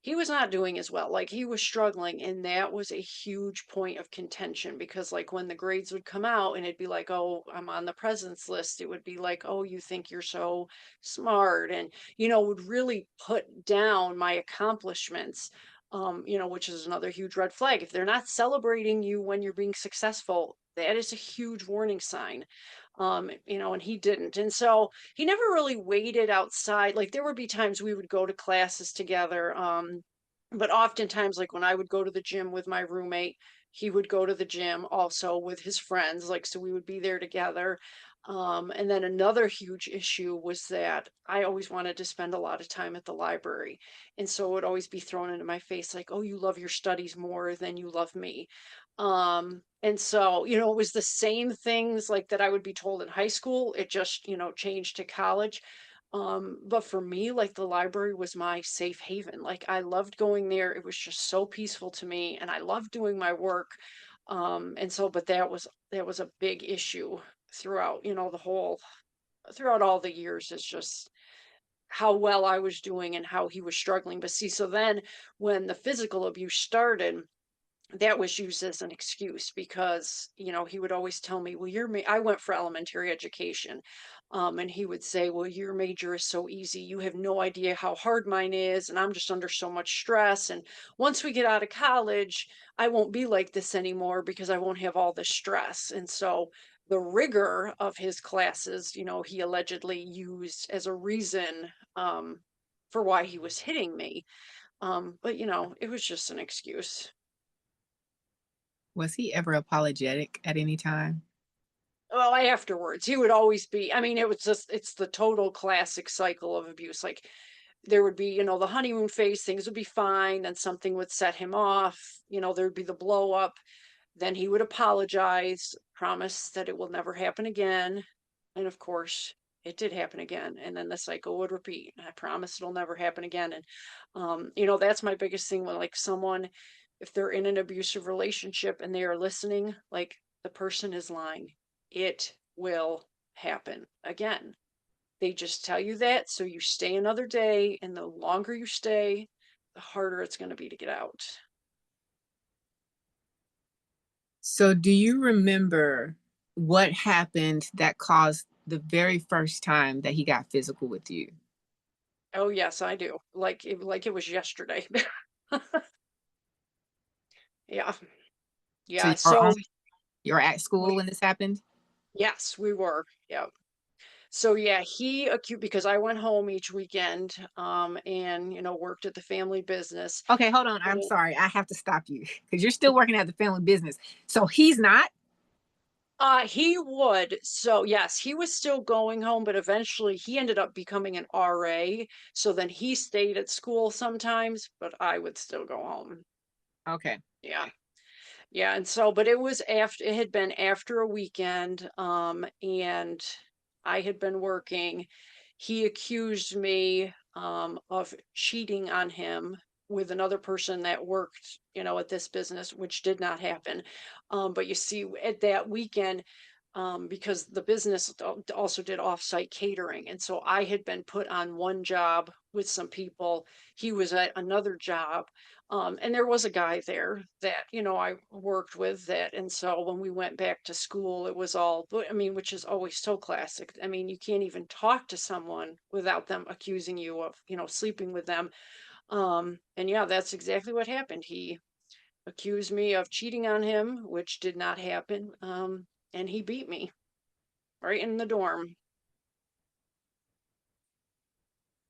He was not doing as well. Like he was struggling. And that was a huge point of contention because, like, when the grades would come out and it'd be like, oh, I'm on the president's list, it would be like, oh, you think you're so smart. And, would really put down my accomplishments, which is another huge red flag. If they're not celebrating you when you're being successful, that is a huge warning sign. And he didn't. And so he never really waited outside. Like there would be times we would go to classes together. But oftentimes, like when I would go to the gym with my roommate, he would go to the gym also with his friends. Like, so we would be there together. And then another huge issue was that I always wanted to spend a lot of time at the library. And so it would always be thrown into my face like, oh, you love your studies more than you love me. And so, it was the same things like that I would be told in high school. It just, changed to college. But for me, like the library was my safe haven. Like I loved going there. It was just so peaceful to me and I loved doing my work. And so, but that was a big issue throughout, throughout all the years. It's just how well I was doing and how he was struggling. But see, so then when the physical abuse started, that was used as an excuse because he would always tell me, well, I went for elementary education, and he would say, well, your major is so easy, you have no idea how hard mine is, and I'm just under so much stress, and once we get out of college I won't be like this anymore because I won't have all this stress. And so the rigor of his classes, he allegedly used as a reason, for why he was hitting me. But it was just an excuse. Was he ever apologetic at any time? Well, afterwards, he would always be, I mean, it's the total classic cycle of abuse. Like there would be, the honeymoon phase, things would be fine, then something would set him off, there'd be the blow up, then he would apologize, promise that it will never happen again. And of course, it did happen again. And then the cycle would repeat. I promise it'll never happen again. And that's my biggest thing when like someone, if they're in an abusive relationship and they are listening, like the person is lying. It will happen again. They just tell you that so you stay another day, and the longer you stay, the harder it's going to be to get out. So, do you remember what happened that caused the very first time that he got physical with you? Oh yes, I do. Like it was yesterday. Yeah. So, Yeah. So you're at school we when this happened? yes, we were. Yeah. So yeah, he acute because I went home each weekend, and worked at the family business. Okay, hold on. I'm And, sorry. I have to stop you because you're still working at the family business. So, he's not? he would. So yes, he was still going home, but eventually he ended up becoming an RA. So then he stayed at school sometimes, but I would still go home. Okay. Yeah. Yeah, and so but it had been after a weekend, and I had been working. He accused me, of cheating on him with another person that worked, at this business, which did not happen. But you see, at that weekend, because the business also did offsite catering, and so I had been put on one job with some people. He was at another job, And there was a guy there that, I worked with that. And so when we went back to school, it was all, but I mean, which is always so classic. I mean, you can't even talk to someone without them accusing you of, sleeping with them. And yeah, that's exactly what happened. He accused me of cheating on him, which did not happen. And he beat me right in the dorm.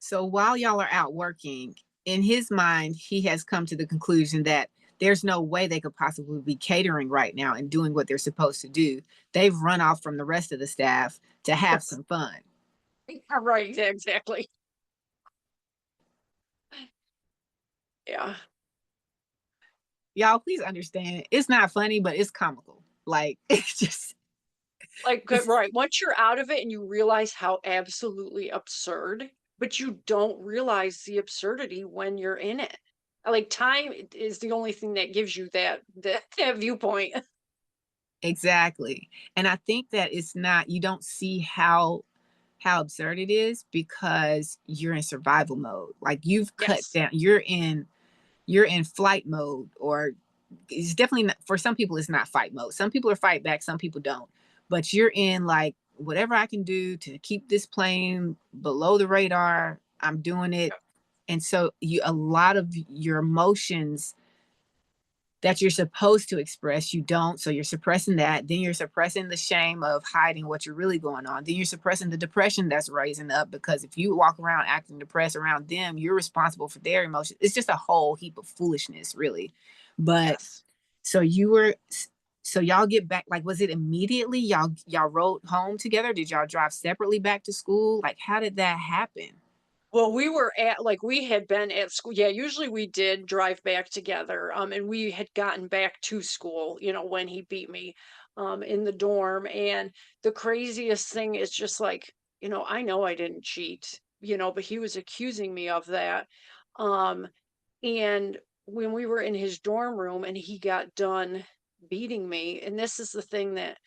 So while y'all are out working, in his mind, he has come to the conclusion that there's no way they could possibly be catering right now and doing what they're supposed to do. They've run off from the rest of the staff to have some fun. Yeah, right, yeah, exactly. Yeah. Y'all, please understand, it's not funny, but it's comical. Like, it's just, Like, it's right, once you're out of it and you realize how absolutely absurd, but you don't realize the absurdity when you're in it. Like, time is the only thing that gives you that viewpoint. exactly. And I think that it's not, you don't see how absurd it is because you're in survival mode. Like you've cut Yes. down, you're in flight mode, or it's definitely not, for some people it's not fight mode. Some people are fight back, some people don't. But you're in like whatever I can do to keep this plane below the radar, I'm doing it. Yep. And so you, a lot of your emotions that you're supposed to express, you don't. So you're suppressing that. Then you're suppressing the shame of hiding what you're really going on. Then you're suppressing the depression that's raising up, because if you walk around acting depressed around them, you're responsible for their emotions. It's just a whole heap of foolishness, really. But Yes. so you were, so y'all get back, like, was it immediately y'all rode home together? Did y'all drive separately back to school? Like, how did that happen? Well, we were at like, we had been at school, yeah, usually we did drive back together, and we had gotten back to school, when he beat me, in the dorm, and the craziest thing is just like, I know I didn't cheat, but he was accusing me of that, um, and when we were in his dorm room and he got done beating me, and this is the thing that,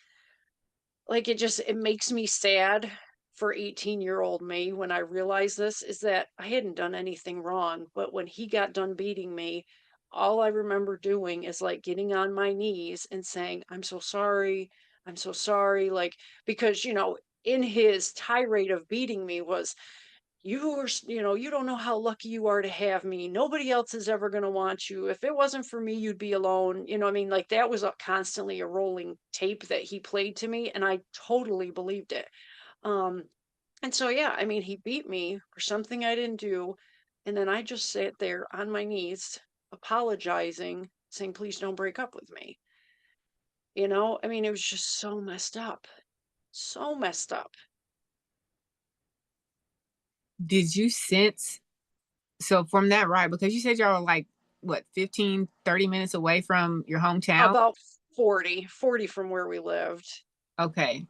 like, it makes me sad for 18-year-old me when I realize this, is that I hadn't done anything wrong, but when he got done beating me, all I remember doing is, like, getting on my knees and saying, "I'm so sorry. I'm so sorry." Like, because, in his tirade of beating me was, you don't know how lucky you are to have me. Nobody else is ever going to want you. If it wasn't for me, you'd be alone. I mean, like, that was constantly a rolling tape that he played to me, and I totally believed it. Um, and so, yeah, I mean, he beat me for something I didn't do. And then I just sat there on my knees, apologizing, saying, please don't break up with me. I mean, it was just so messed up. So messed up. Did you sense, so from that ride, because you said y'all were like, what, 15, 30 minutes away from your hometown? About 40 from where we lived. Okay.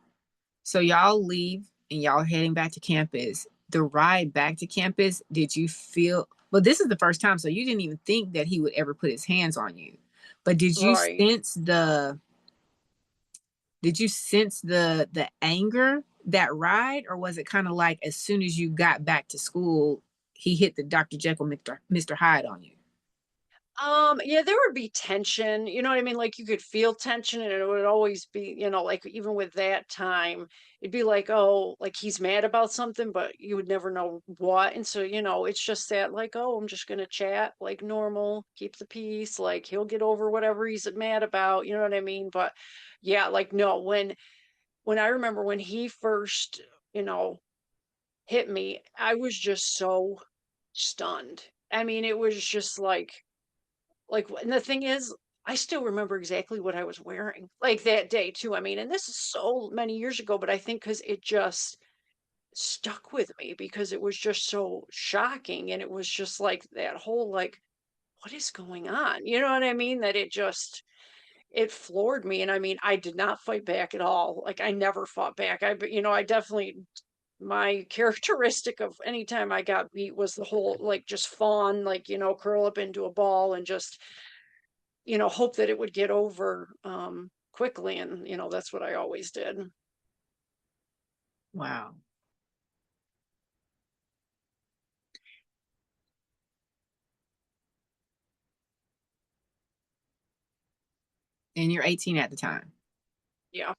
So y'all leave and y'all heading back to campus. The ride back to campus, did you feel, well, this is the first time, so you didn't even think that he would ever put his hands on you. But Right. did you sense the anger that ride, or was it kind of like as soon as you got back to school, he hit the Dr. Jekyll, Mr. Hyde on you? Yeah, there would be tension, you know what I mean? Like, you could feel tension, and it would always be, like, even with that time, it'd be like, oh, like, he's mad about something, but you would never know what. And so, it's just that, like, oh, I'm just gonna chat like normal, keep the peace, like, he'll get over whatever he's mad about, you know what I mean? But yeah, like, no, when I remember when he first, you know, hit me, I was just so stunned. I mean, it was just like, and the thing is, I still remember exactly what I was wearing, like, that day too. I mean, and this is so many years ago, but I think because it just stuck with me because it was just so shocking, and it was just like that whole, like, "What is going on?" You know what I mean? That it floored me, and I mean, I did not fight back at all. Like, I never fought back. I definitely, my characteristic of any time I got beat was the whole, like, just fawn, like, curl up into a ball and just, hope that it would get over, quickly, and, that's what I always did. Wow. And you're 18 at the time. Yeah.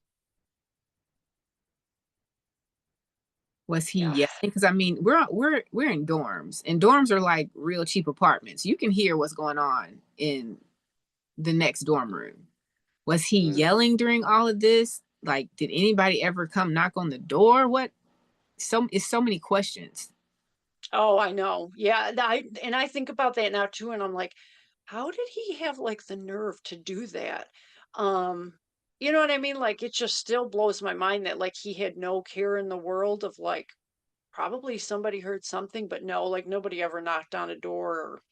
Was he Yeah. yelling? Because I mean, we're in dorms, and dorms are like real cheap apartments. You can hear what's going on in the next dorm room. Was he Mhm. yelling during all of this? Like, did anybody ever come knock on the door? What? It's so many questions. Oh, I know. Yeah, and I think about that now too, and I'm like, how did he have like the nerve to do that? Um, you know what I mean? Like it just still blows my mind that like he had no care in the world of like probably somebody heard something, but no, like nobody ever knocked on a door or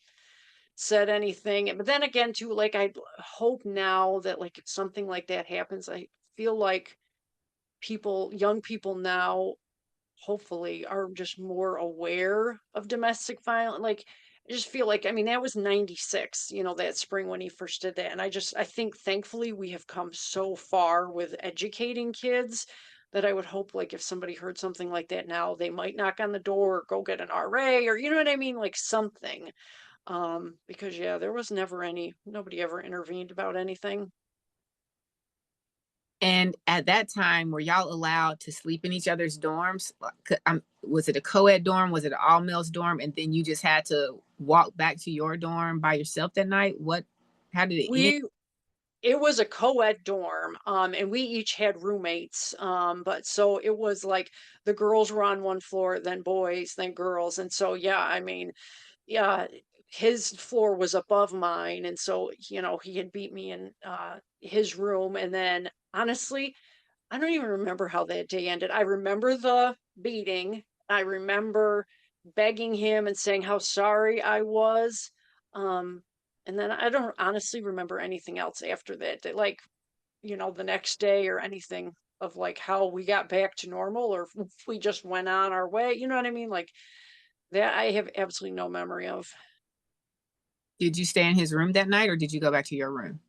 said anything. But then again, too, like I hope now that like if something like that happens, I feel like young people now hopefully are just more aware of domestic violence. Like I just feel like I mean that was 96, that spring when he first did that. And I think thankfully we have come so far with educating kids that I would hope like if somebody heard something like that now, they might knock on the door or go get an RA or you know what I mean? Like something. Because yeah, there was never nobody ever intervened about anything. And at that time, were y'all allowed to sleep in each other's dorms? Was it a co-ed dorm? Was it an all males dorm? And then you just had to walk back to your dorm by yourself that night? What? How did it end? We It was a co-ed dorm, and we each had roommates. But so it was like the girls were on one floor, then boys, then girls. And so, yeah, I mean, yeah, his floor was above mine. And so, he had beat me in his room. And then honestly, I don't even remember how that day ended. I remember the beating. I remember begging him and saying how sorry I was. Um, and then I don't honestly remember anything else after that. Like, the next day or anything of like how we got back to normal or if we just went on our way. You know what I mean? Like that I have absolutely no memory of. Did you stay in his room that night or did you go back to your room?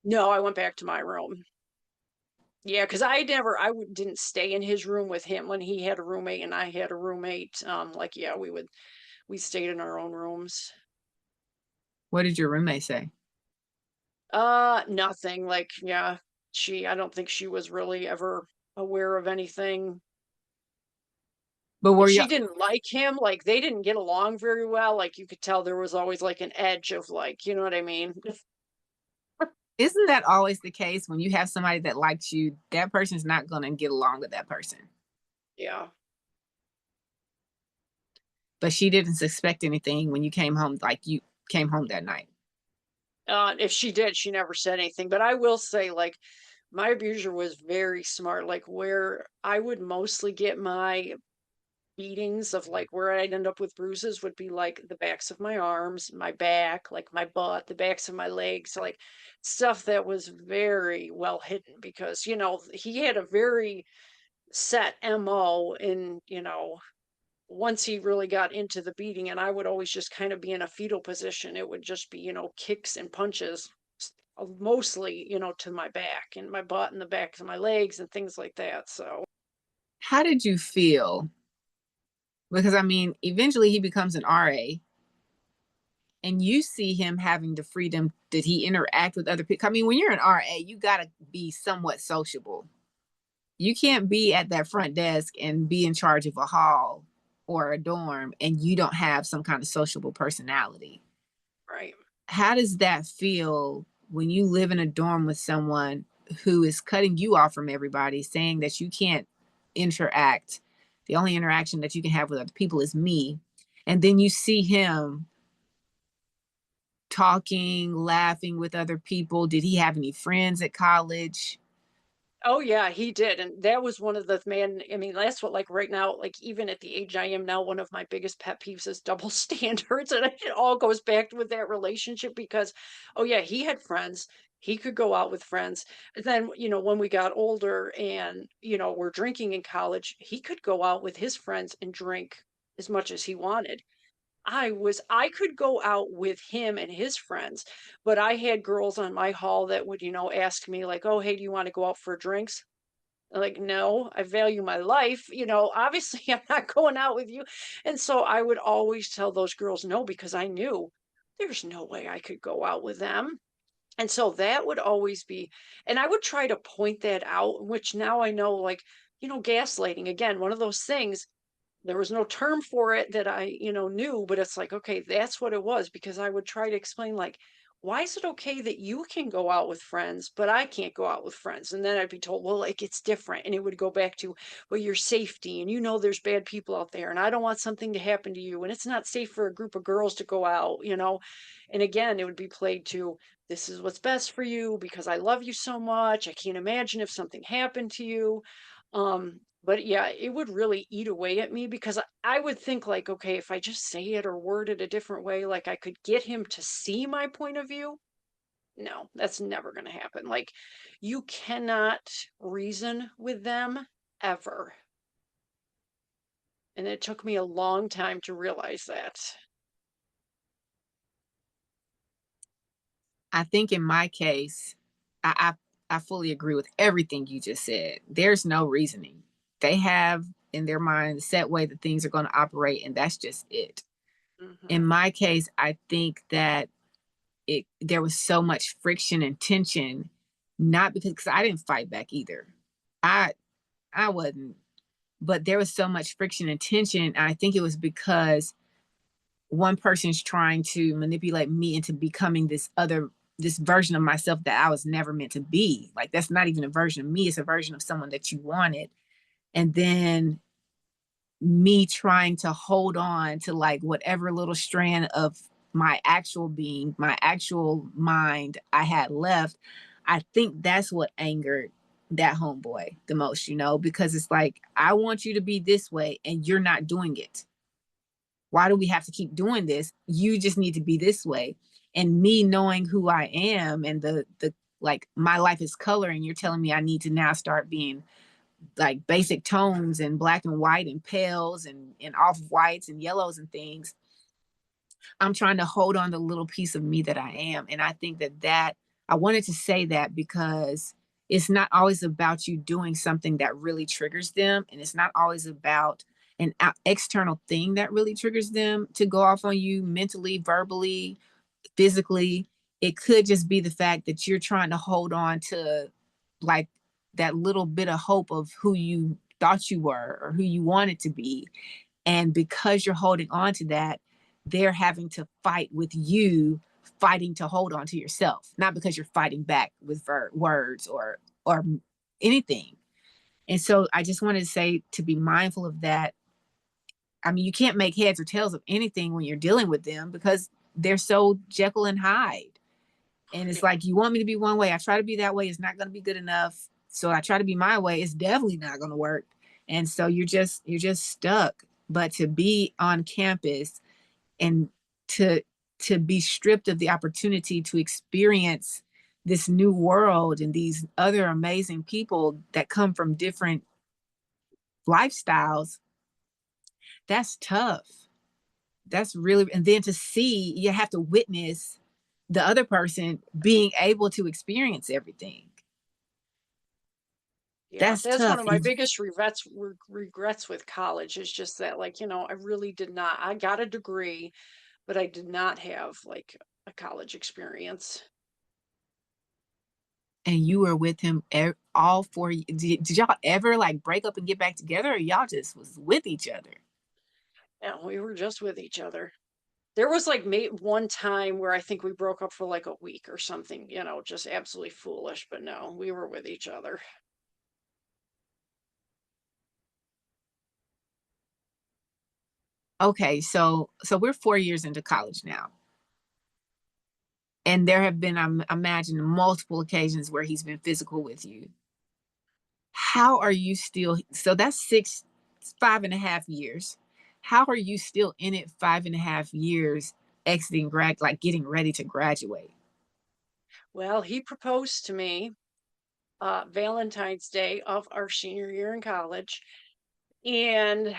No, I went back to my room. Yeah, because didn't stay in his room with him when he had a roommate and I had a roommate. Like, yeah, we stayed in our own rooms. What did your roommate say? Nothing. Like, yeah, I don't think she was really ever aware of anything. But But were you? she didn't like him. Like, they didn't get along very well. Like, you could tell there was always like an edge of like, you know what I mean? Isn't that always the case when you have somebody that likes you? That person's not going to get along with that person. Yeah. But she didn't suspect anything when you came home, like you came home that night. If she did, she never said anything. But I will say, like, my abuser was very smart. Like, where I would mostly get my beatings of like where I'd end up with bruises would be like the backs of my arms, my back, like my butt, the backs of my legs, like stuff that was very well hidden because, he had a very set MO in, once he really got into the beating and I would always just kind of be in a fetal position. It would just be, kicks and punches mostly, to my back and my butt and the backs of my legs and things like that. So, How did you feel? Because I mean, eventually he becomes an RA and you see him having the freedom. Did he interact with other people? I mean, when you're an RA, you got to be somewhat sociable. You can't be at that front desk and be in charge of a hall or a dorm and you don't have some kind of sociable personality. right. How does that feel when you live in a dorm with someone who is cutting you off from everybody, saying that you can't interact? The only interaction that you can have with other people is me. And then you see him talking, laughing with other people. Did he have any friends at college? Oh yeah, he did. And that was one of the man, I mean, that's what like right now, like even at the age I am now, one of my biggest pet peeves is double standards. And it all goes back with that relationship because oh yeah, he had friends. He could go out with friends. And then, when we got older and, we're drinking in college, he could go out with his friends and drink as much as he wanted. I could go out with him and his friends, but I had girls on my hall that would, ask me like, "Oh, hey, do you want to go out for drinks?" I'm like, "No, I value my life. Obviously I'm not going out with you." And so I would always tell those girls no because I knew there's no way I could go out with them. And so that would always be, and I would try to point that out, which now I know, like, gaslighting, again, one of those things. There was no term for it that I, knew, but it's like, okay, that's what it was, because I would try to explain, like, why is it okay that you can go out with friends, but I can't go out with friends? And then I'd be told, well, like, it's different. And it would go back to, well, your safety, and there's bad people out there, and I don't want something to happen to you. And it's not safe for a group of girls to go out. And again, it would be played to, this is what's best for you because I love you so much. I can't imagine if something happened to you. But yeah, it would really eat away at me, because I would think, like, okay, if I just say it or word it a different way, like, I could get him to see my point of view. No, that's never going to happen. Like, you cannot reason with them ever. And it took me a long time to realize that. I think in my case, I fully agree with everything you just said. There's no reasoning. They have in their mind the set way that things are going to operate, and that's just it. In Hmm. my case, I think that there was so much friction and tension, not because I didn't fight back either. I I wasn't, but there was so much friction and tension. And I think it was because one person's trying to manipulate me into becoming this version of myself that I was never meant to be. Like that's not even a version of me, it's a version of someone that you wanted. And then me trying to hold on to like whatever little strand of my actual being, my actual mind I had left. I think that's what angered that homeboy the most, because it's like, I want you to be this way and you're not doing it. Why do we have to keep doing this? You just need to be this way. And me knowing who I am and the like my life is color, and you're telling me I need to now start being like basic tones and black and white and pales and off whites and yellows and things. I'm trying to hold on to the little piece of me that I am. And I think that I wanted to say that because it's not always about you doing something that really triggers them. And it's not always about an external thing that really triggers them to go off on you mentally, verbally, physically. It could just be the fact that you're trying to hold on to like that little bit of hope of who you thought you were or who you wanted to be. And because you're holding on to that, they're having to fight with you, fighting to hold on to yourself, not because you're fighting back with words or anything. And so I just wanted to say to be mindful of that. I mean, you can't make heads or tails of anything when you're dealing with them because they're so Jekyll and Hyde. And it's Yeah. like, you want me to be one way, I try to be that way, it's not going to be good enough. So I try to be my way, it's definitely not going to work. And so you're just stuck. But to be on campus and to to be stripped of the opportunity to experience this new world and these other amazing people that come from different lifestyles, that's tough. That's really, and then to see, you have to witness the other person being able to experience everything. Yeah, That's that's one tough. of my biggest regrets with college, is just that, like, I really did not. I got a degree, but I did not have like a college experience. And you were with him all 4 years. Did y'all ever like break up and get back together, or y'all just was with each other? Yeah, we were just with each other. There was like one time where I think we broke up for like a week or something, just absolutely foolish, but no, we were with each other. Okay, so we're 4 years into college now, and there have been, I imagine, multiple occasions where he's been physical with you. How are you still? So that's 5.5 years. How are you still in it 5.5 years, exiting like getting ready to graduate? Well, he proposed to me Valentine's Day of our senior year in college. And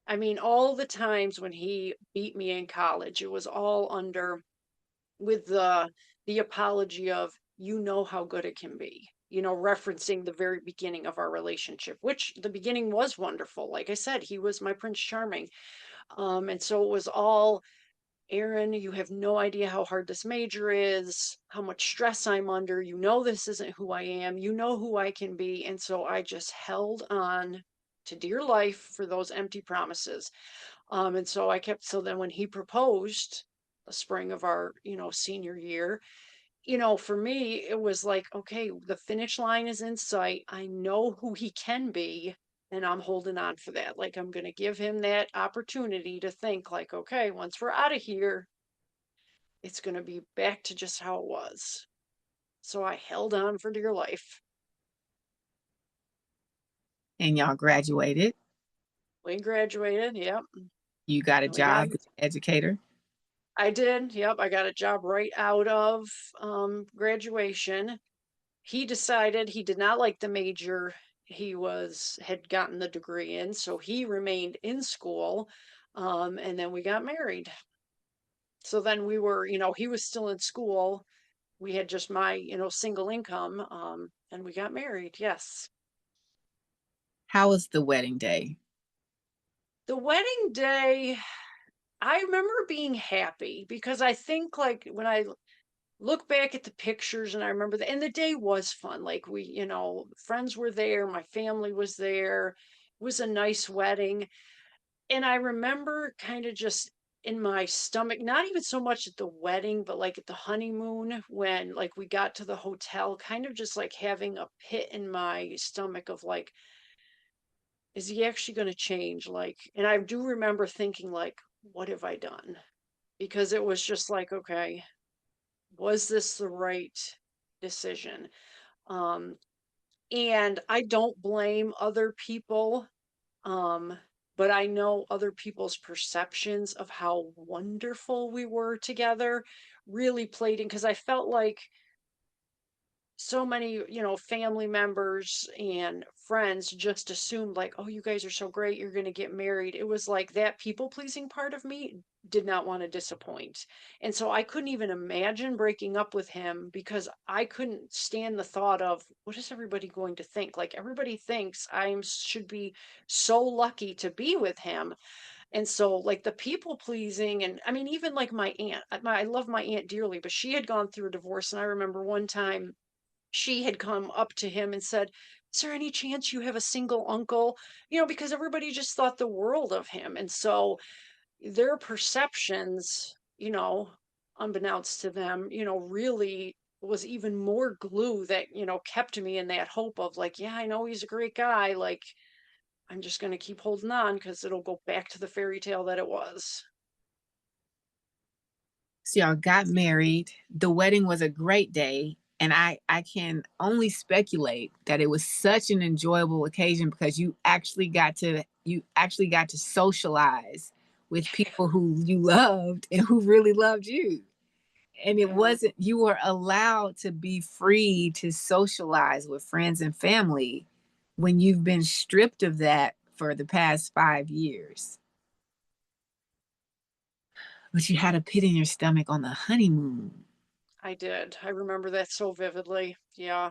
I mean, all the times when he beat me in college, it was all under, with the apology of, how good it can be, referencing the very beginning of our relationship, which the beginning was wonderful. Like I said, he was my Prince Charming. And so it was all, Erin, you have no idea how hard this major is, how much stress I'm under. You know, this isn't who I am. You know who I can be. And so I just held on to dear life for those empty promises. And so I kept, so then when he proposed the spring of our, senior year, for me, it was like, okay, the finish line is in sight. I know who he can be, and I'm holding on for that. Like, I'm going to give him that opportunity to think, like, okay, once we're out of here, it's going to be back to just how it was. So I held on for dear life. And y'all graduated. We graduated. Yep. You got a And we got, job as an educator. I did. Yep. I got a job right out of graduation. He decided he did not like the major had gotten the degree in, so he remained in school. And then we got married. So then we were, he was still in school. We had just my, single income, and we got married. Yes. How was the wedding day? The wedding day, I remember being happy because I think like when I look back at the pictures and I remember that, and the day was fun. Like we, friends were there, my family was there. It was a nice wedding. And I remember kind of just in my stomach, not even so much at the wedding, but like at the honeymoon when like we got to the hotel, kind of just like having a pit in my stomach of like, is he actually going to change? Like, and I do remember thinking like, what have I done? Because it was just like, okay, was this the right decision? Um, and I don't blame other people. Um, but I know other people's perceptions of how wonderful we were together really played in because I felt like so many, family members and friends just assumed like, oh, you guys are so great, you're going to get married. It was like that people pleasing part of me did not want to disappoint. And so I couldn't even imagine breaking up with him because I couldn't stand the thought of what is everybody going to think? Like everybody thinks I should be so lucky to be with him. And so like the people pleasing, and I mean even like my aunt, I love my aunt dearly, but she had gone through a divorce, and I remember one time she had come up to him and said, "Is there any chance you have a single uncle?" Because everybody just thought the world of him. And so their perceptions, unbeknownst to them, really was even more glue that, kept me in that hope of like, yeah, I know he's a great guy. Like, I'm just going to keep holding on because it'll go back to the fairy tale that it was. So y'all got married. The wedding was a great day. And I can only speculate that it was such an enjoyable occasion because you actually got to socialize with people who you loved and who really loved you. And it Yeah, wasn't, you were allowed to be free to socialize with friends and family when you've been stripped of that for the past 5 years. But you had a pit in your stomach on the honeymoon. I did. I remember that so vividly. Yeah.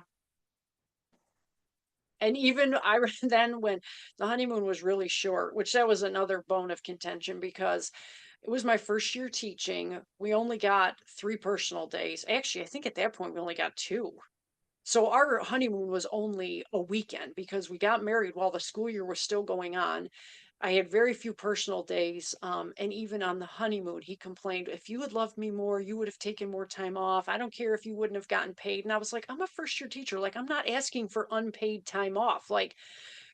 And even then when the honeymoon was really short, which that was another bone of contention because it was my first year teaching. We only got 3 personal days. Actually, I think at that point we only got 2. So our honeymoon was only a weekend because we got married while the school year was still going on. I had very few personal days. And even on the honeymoon, he complained, if you had loved me more, you would have taken more time off. I don't care if you wouldn't have gotten paid. And I was like, I'm a first year teacher. Like, I'm not asking for unpaid time off. Like,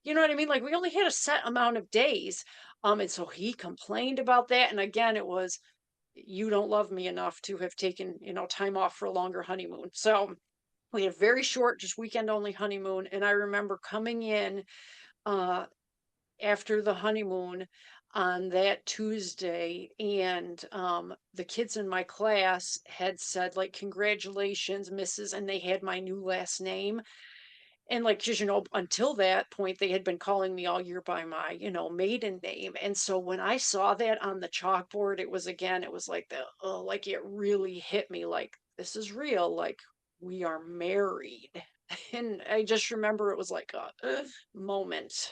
you know what I mean? Like, we only had a set amount of days. And so he complained about that. And again, it was, you don't love me enough to have taken, time off for a longer honeymoon. So we had a very short, just weekend only honeymoon. And I remember coming in uh, after the honeymoon on that Tuesday, and the kids in my class had said, like, congratulations, Mrs. And they had my new last name. And like, 'cause, until that point, they had been calling me all year by my, maiden name. And so when I saw that on the chalkboard, it was like oh, like it really hit me like, this is real. Like, we are married. And I just remember it was like a moment.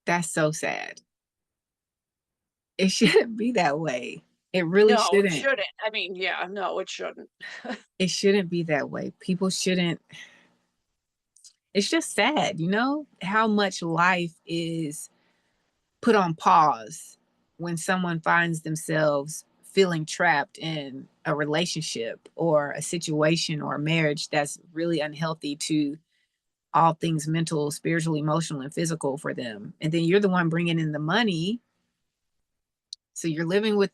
That's so sad. It shouldn't be that way. It really No, it shouldn't. shouldn't. I mean, yeah, no, it shouldn't. It shouldn't be that way. People shouldn't. It's just sad, how much life is put on pause when someone finds themselves feeling trapped in a relationship or a situation or a marriage that's really unhealthy to all things mental, spiritual, emotional, and physical for them. And then you're the one bringing in the money. So you're living with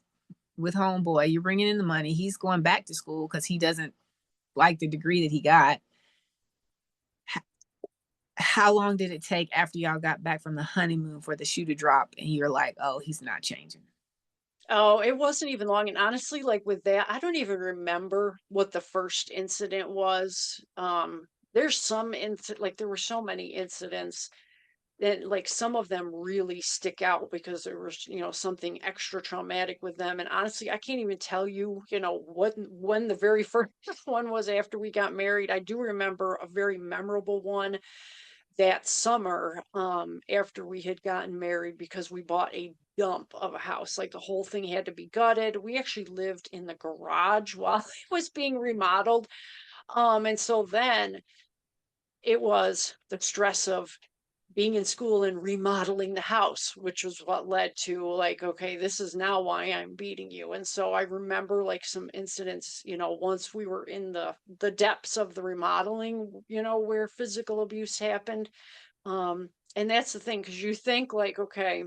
homeboy, you're bringing in the money. He's going back to school because he doesn't like the degree that he got. How long did it take after y'all got back from the honeymoon for the shoe to drop and you're like, oh, he's not changing? Oh, it wasn't even long, and honestly, like, with that, I don't even remember what the first incident was. There's some like, there were so many incidents that, like, some of them really stick out because there was, something extra traumatic with them, and honestly, I can't even tell you, what when the very first one was after we got married. I do remember a very memorable one that summer, after we had gotten married, because we bought a dump of a house. Like, the whole thing had to be gutted. We actually lived in the garage while it was being remodeled. And so then it was the stress of being in school and remodeling the house, which was what led to, like, okay, this is now why I'm beating you. And so I remember, like, some incidents, once we were in the depths of the remodeling, where physical abuse happened. And that's the thing, because you think, like, okay,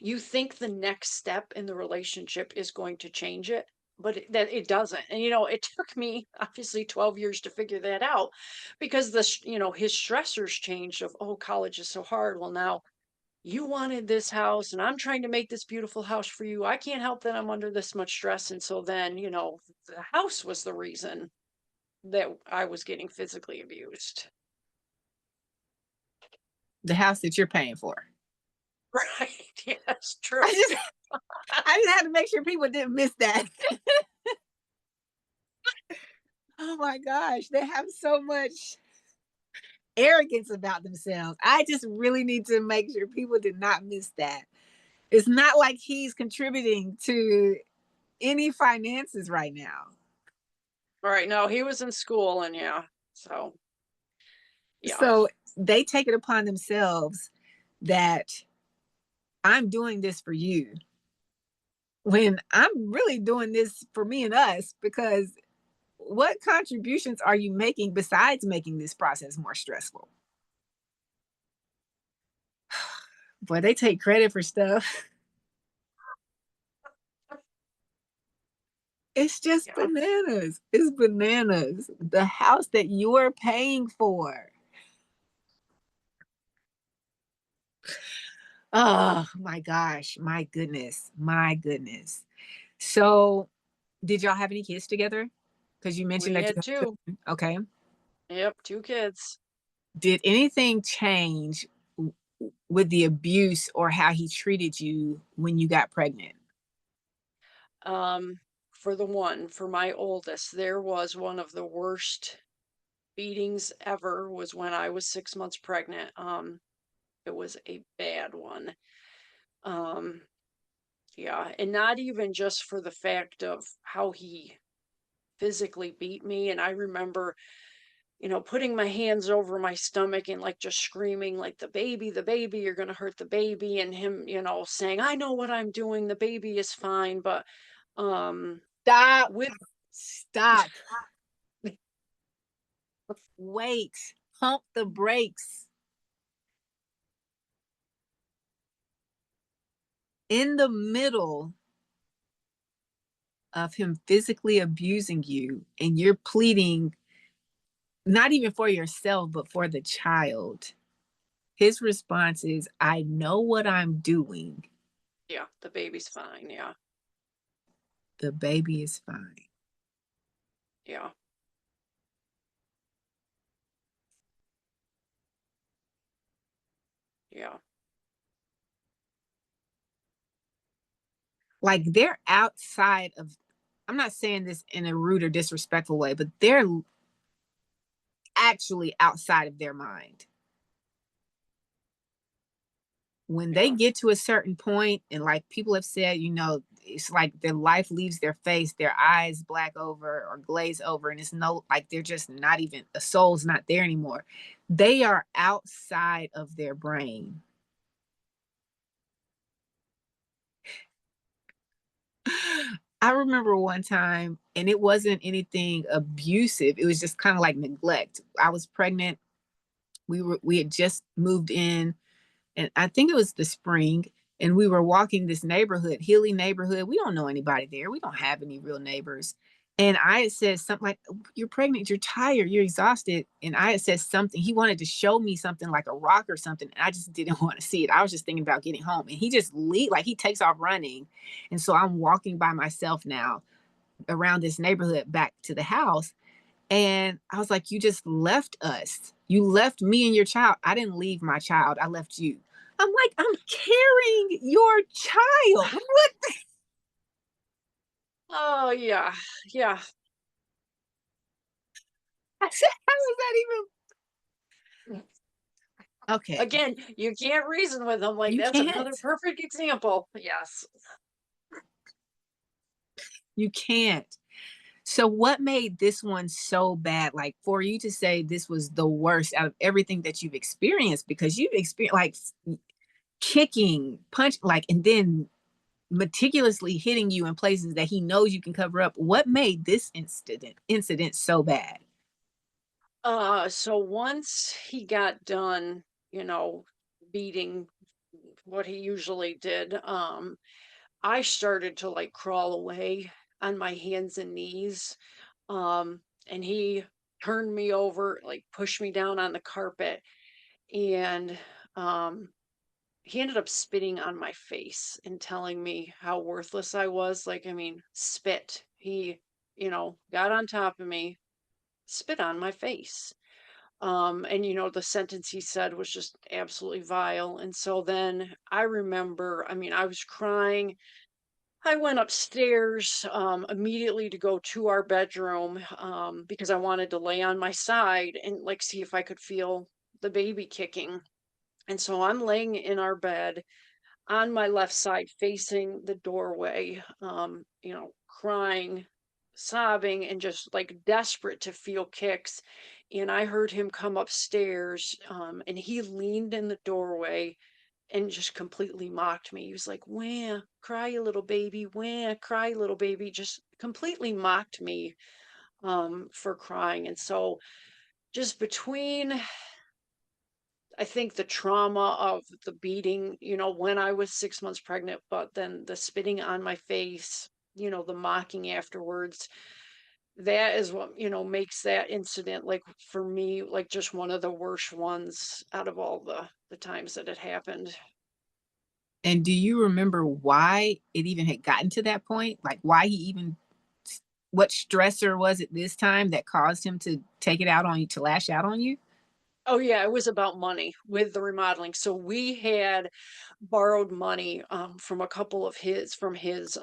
you think the next step in the relationship is going to change it, but that it doesn't. And it took me obviously 12 years to figure that out, because his stressors changed of, oh, college is so hard. Well, now you wanted this house and I'm trying to make this beautiful house for you. I can't help that I'm under this much stress. And so then, the house was the reason that I was getting physically abused. The house that you're paying for. Right. Yes, I true. just I just had to make sure people didn't miss that. Oh my gosh, they have so much arrogance about themselves. I just really need to make sure people did not miss that. It's not like he's contributing to any finances right now. All right. No, he was in school, and yeah. So, yeah. So they take it upon themselves that I'm doing this for you when I'm really doing this for me and us, because what contributions are you making besides making this process more stressful? Boy, they take credit for stuff. It's just Yeah. bananas. It's bananas. The house that you're paying for. Oh my gosh. My goodness. My goodness. So, did y'all have any kids together? Because you mentioned We that you had have two. children. Okay. Yep, two kids. Did anything change with the abuse or how he treated you when you got pregnant? Um, for my oldest, there was one of the worst beatings ever was when I was 6 months pregnant. It was a bad one. Um, yeah, and not even just for the fact of how he physically beat me. And I remember, putting my hands over my stomach and, like, just screaming, like, the baby, you're going to hurt the baby. And him, saying, I know what I'm doing. The baby is fine. But, um, Stop. with, Stop. Wait. Pump the brakes. In the middle of him physically abusing you, and you're pleading not even for yourself, but for the child, his response is, I know what I'm doing. yeah, the baby's fine. Yeah. The baby is fine. Yeah. Yeah. Like, they're outside of, I'm not saying this in a rude or disrespectful way, but they're actually outside of their mind. when they Yeah. get to a certain point, and like people have said, it's like their life leaves their face, their eyes black over or glaze over, and it's no, like they're just not even, the soul's not there anymore. They are outside of their brain. I remember one time, and it wasn't anything abusive. It was just kind of like neglect. I was pregnant. We had just moved in, and I think it was the spring, and we were walking this neighborhood, hilly neighborhood. We don't know anybody there. We don't have any real neighbors. And I had said something like, "You're pregnant, you're tired, you're exhausted." And I had said something. He wanted to show me something like a rock or something. And I just didn't want to see it. I was just thinking about getting home. And he just like he takes off running. And so I'm walking by myself now around this neighborhood back to the house. And I was like, "You just left us. You left me and your child." "I didn't leave my child. I left you." I'm like, "I'm carrying your child. What?" Oh yeah. Yeah. I said, "How is that even?" Okay. Again, you can't reason with them. Like You that's another can't. perfect example. Yes. You can't. So, what made this one so bad? Like, for you to say this was the worst out of everything that you've experienced, because you've experienced like kicking, punch, like, and then meticulously hitting you in places that he knows you can cover up. What made this incident so bad? So once he got done, you know, beating what he usually did, I started to like crawl away on my hands and knees. And he turned me over, like pushed me down on the carpet, and um he ended up spitting on my face and telling me how worthless I was. Like, I mean, spit. He, got on top of me, spit on my face. And the sentence he said was just absolutely vile. And so then I remember, I mean, I was crying. I went upstairs immediately to go to our bedroom because I wanted to lay on my side and like see if I could feel the baby kicking. And so I'm laying in our bed on my left side facing the doorway, crying, sobbing, and just like desperate to feel kicks. And I heard him come upstairs, and he leaned in the doorway and just completely mocked me. He was like, "Wah, cry, you little baby, wah, cry, little baby," just completely mocked me for crying. And so, just between I think the trauma of the beating, when I was 6 months pregnant, but then the spitting on my face, the mocking afterwards, that is what, makes that incident, like, for me, like, just one of the worst ones out of all the times that it happened. And do you remember why it even had gotten to that point? Like, why he even, what stressor was it this time that caused him to take it out on you, to lash out on you? Oh, yeah, it was about money with the remodeling. So we had borrowed money from a couple of from his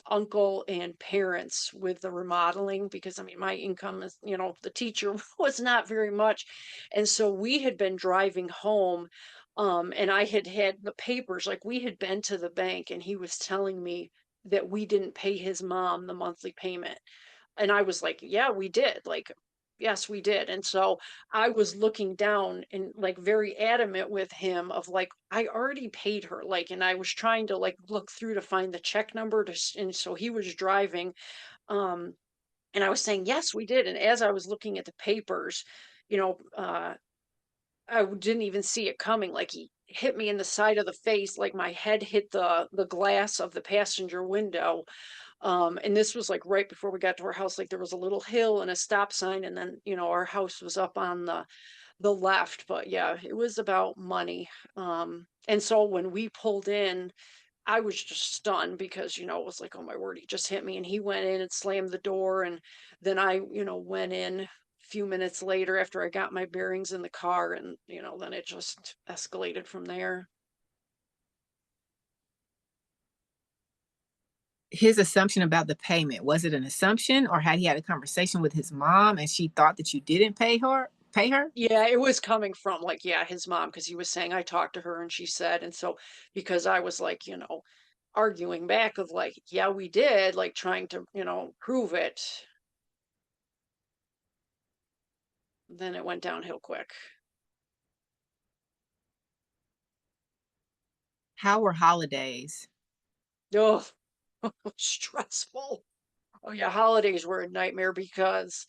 uncle and parents with the remodeling because I mean my income is the teacher was not very much, and so we had been driving home, and I had had the papers like we had been to the bank and he was telling me that we didn't pay his mom the monthly payment, and I was like, "Yeah, we did." Like, "Yes, we did." And so I was looking down and like very adamant with him of like, I already paid her. Like, and I was trying to like look through to find the check number and so he was driving. Um, and I was saying, "Yes, we did." And as I was looking at the papers, you know, uh, didn't even see it coming. Like he hit me in the side of the face, like my head hit the glass of the passenger window, and this was like right before we got to our house. Like there was a little hill and a stop sign, and then our house was up on the left. But yeah, it was about money. And so when we pulled in, I was just stunned because it was like, oh my word, he just hit me, and he went in and slammed the door, and then I went in a few minutes later after I got my bearings in the car, and then it just escalated from there. His assumption about the payment, was it an assumption, or had he had a conversation with his mom and she thought that you didn't pay her? pay her? Yeah, it was coming from, like, yeah, his mom, because he was saying, "I talked to her and she said," and so because I was, like, arguing back of, like, "Yeah, we did," like, trying to, prove it, then it went downhill quick. How were holidays? Ugh, stressful. Oh, yeah, holidays were a nightmare because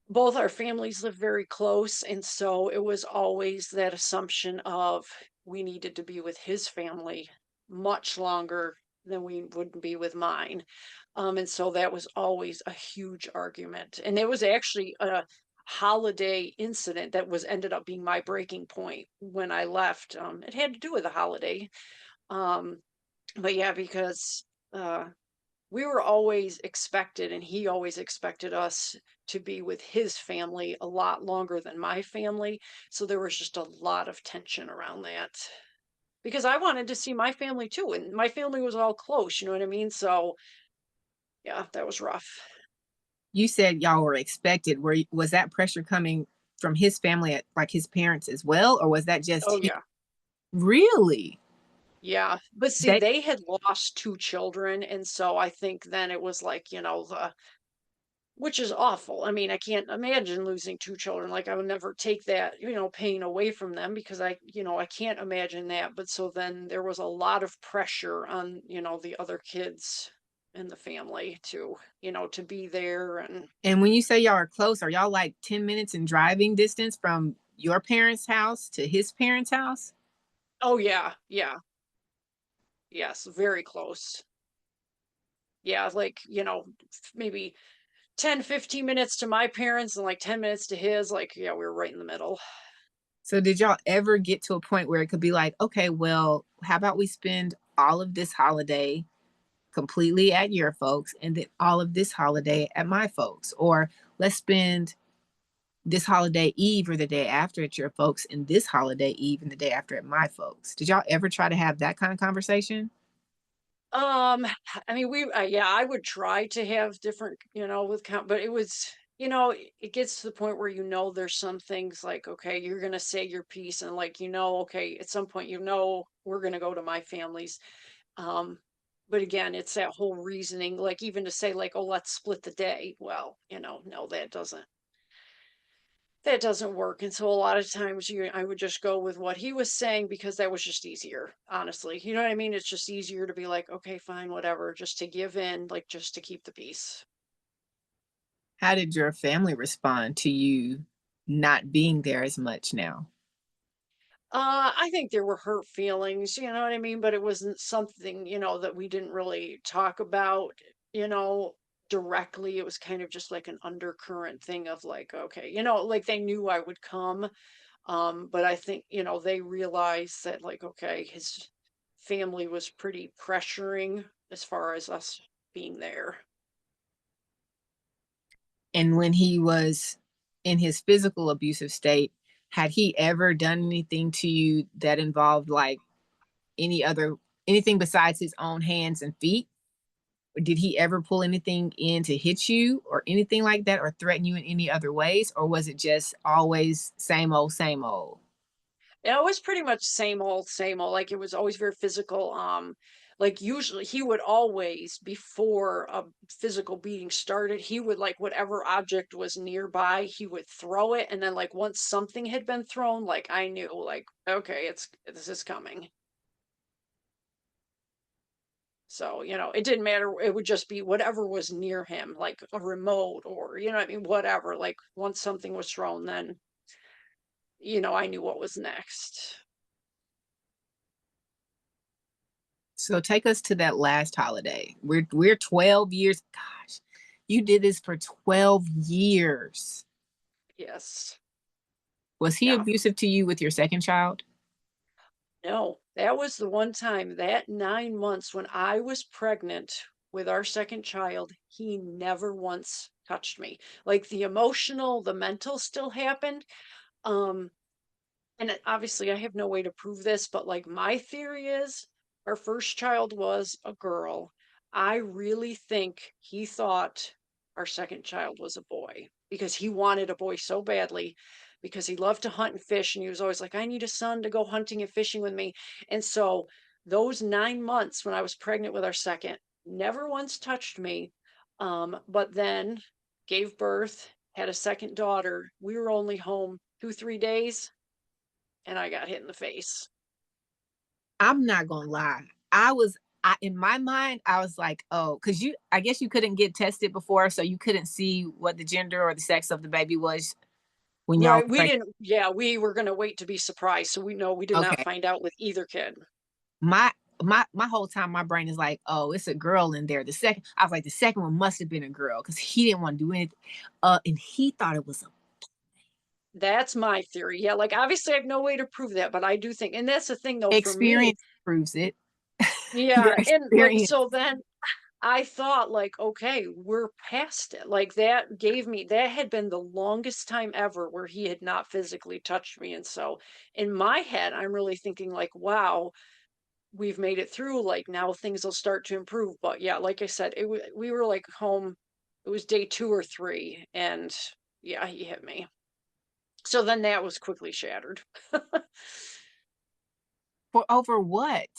both our families live very close, and so it was always that assumption of we needed to be with his family much longer than we would be with mine. And so that was always a huge argument. And it was actually a holiday incident that was ended up being my breaking point when I left. It had to do with a holiday. Um, but yeah, because uh we were always expected, and he always expected us to be with his family a lot longer than my family. So there was just a lot of tension around that because I wanted to see my family too. And my family was all close, you know what I mean? So yeah, that was rough. You said y'all were expected. Was that pressure coming from his family, like his parents as well, or was that just Oh, him? yeah. Really? Yeah. But see, They they had lost two children. And so I think then it was like, which is awful. I mean, I can't imagine losing 2 children, like, I would never take that, pain away from them because I can't imagine that, but so then there was a lot of pressure on, the other kids in the family to be there and and when you say y'all are close, are y'all like 10 minutes in driving distance from your parents' house to his parents' house? Oh, yeah, yeah, yes, very close. Yeah, like, maybe 10, 15 minutes to my parents and, like, 10 minutes to his, like, yeah, we were right in the middle. So did y'all ever get to a point where it could be like, okay, well, how about we spend all of this holiday completely at your folks and then all of this holiday at my folks? Or let's spend this holiday eve or the day after at your folks and this holiday eve and the day after at my folks. Did y'all ever try to have that kind of conversation? Um, I mean, yeah, I would try to have different, with count, but it was, it gets to the point where there's some things like, okay, you're gonna say your piece, and like, okay, at some point, we're gonna go to my family's. Um, but again, it's that whole reasoning, like even to say like, oh, let's split the day. Well, no, that doesn't work. And so a lot of times I would just go with what he was saying because that was just easier, honestly. You know what I mean? It's just easier to be like, okay, fine, whatever, just to give in, like just to keep the peace. How did your family respond to you not being there as much now? I think there were hurt feelings, you know what I mean? But it wasn't something, that we didn't really talk about, you know, directly. It was kind of just like an undercurrent thing of like, okay, like they knew I would come. But I think, they realized that like, okay, his family was pretty pressuring as far as us being there. And when he was in his physical abusive state, had he ever done anything to you that involved like any other anything besides his own hands and feet? Or did he ever pull anything in to hit you or anything like that or threaten you in any other ways? Or was it just always same old, same old? Yeah, it was pretty much same old, same old. Like it was always very physical. Like usually he would always, before a physical beating started, he would like whatever object was nearby, he would throw it. And then like once something had been thrown, like I knew, like, okay, this is coming. So, it didn't matter. It would just be whatever was near him, like a remote or, what I mean, whatever. Like once something was thrown, then, I knew what was next. So take us to that last holiday. We're 12 years. Gosh, you did this for 12 years. Yes. Was he Yeah. abusive to you with your second child? No, that was the one time, that 9 months when I was pregnant with our second child, he never once touched me. Like, the emotional, the mental still happened, um, and obviously, I have no way to prove this, but, like, my theory is our first child was a girl. I really think he thought our second child was a boy because he wanted a boy so badly, because he loved to hunt and fish. And he was always like, I need a son to go hunting and fishing with me. And so those 9 months when I was pregnant with our second, never once touched me. But then gave birth, had a second daughter. We were only home 2, 3 days, and I got hit in the face. I'm not gonna lie. In my mind, I was like, oh, because I guess you couldn't get tested before, so you couldn't see what the gender or the sex of the baby was when y'all Right, were we pregnant. didn't yeah, we were gonna wait to be surprised, so we know we did not Okay. find out with either kid. My my whole time, my brain is like, oh, it's a girl in there. I was like, the second one must have been a girl because he didn't want to do anything. And he thought it was a That's my theory, yeah, like, obviously, I have no way to prove that, but I do think and that's the thing, though, for me experience proves it. Your yeah, and, like, experience. so then I thought, like, "Okay, we're past it," like, that had been the longest time ever where he had not physically touched me, and so, in my head, I'm really thinking, like, "Wow, we've made it through, like, now things will start to improve," but, yeah, like I said, we were, like, home it was day 2 or 3, and, yeah, he hit me. So then that was quickly shattered. For over what?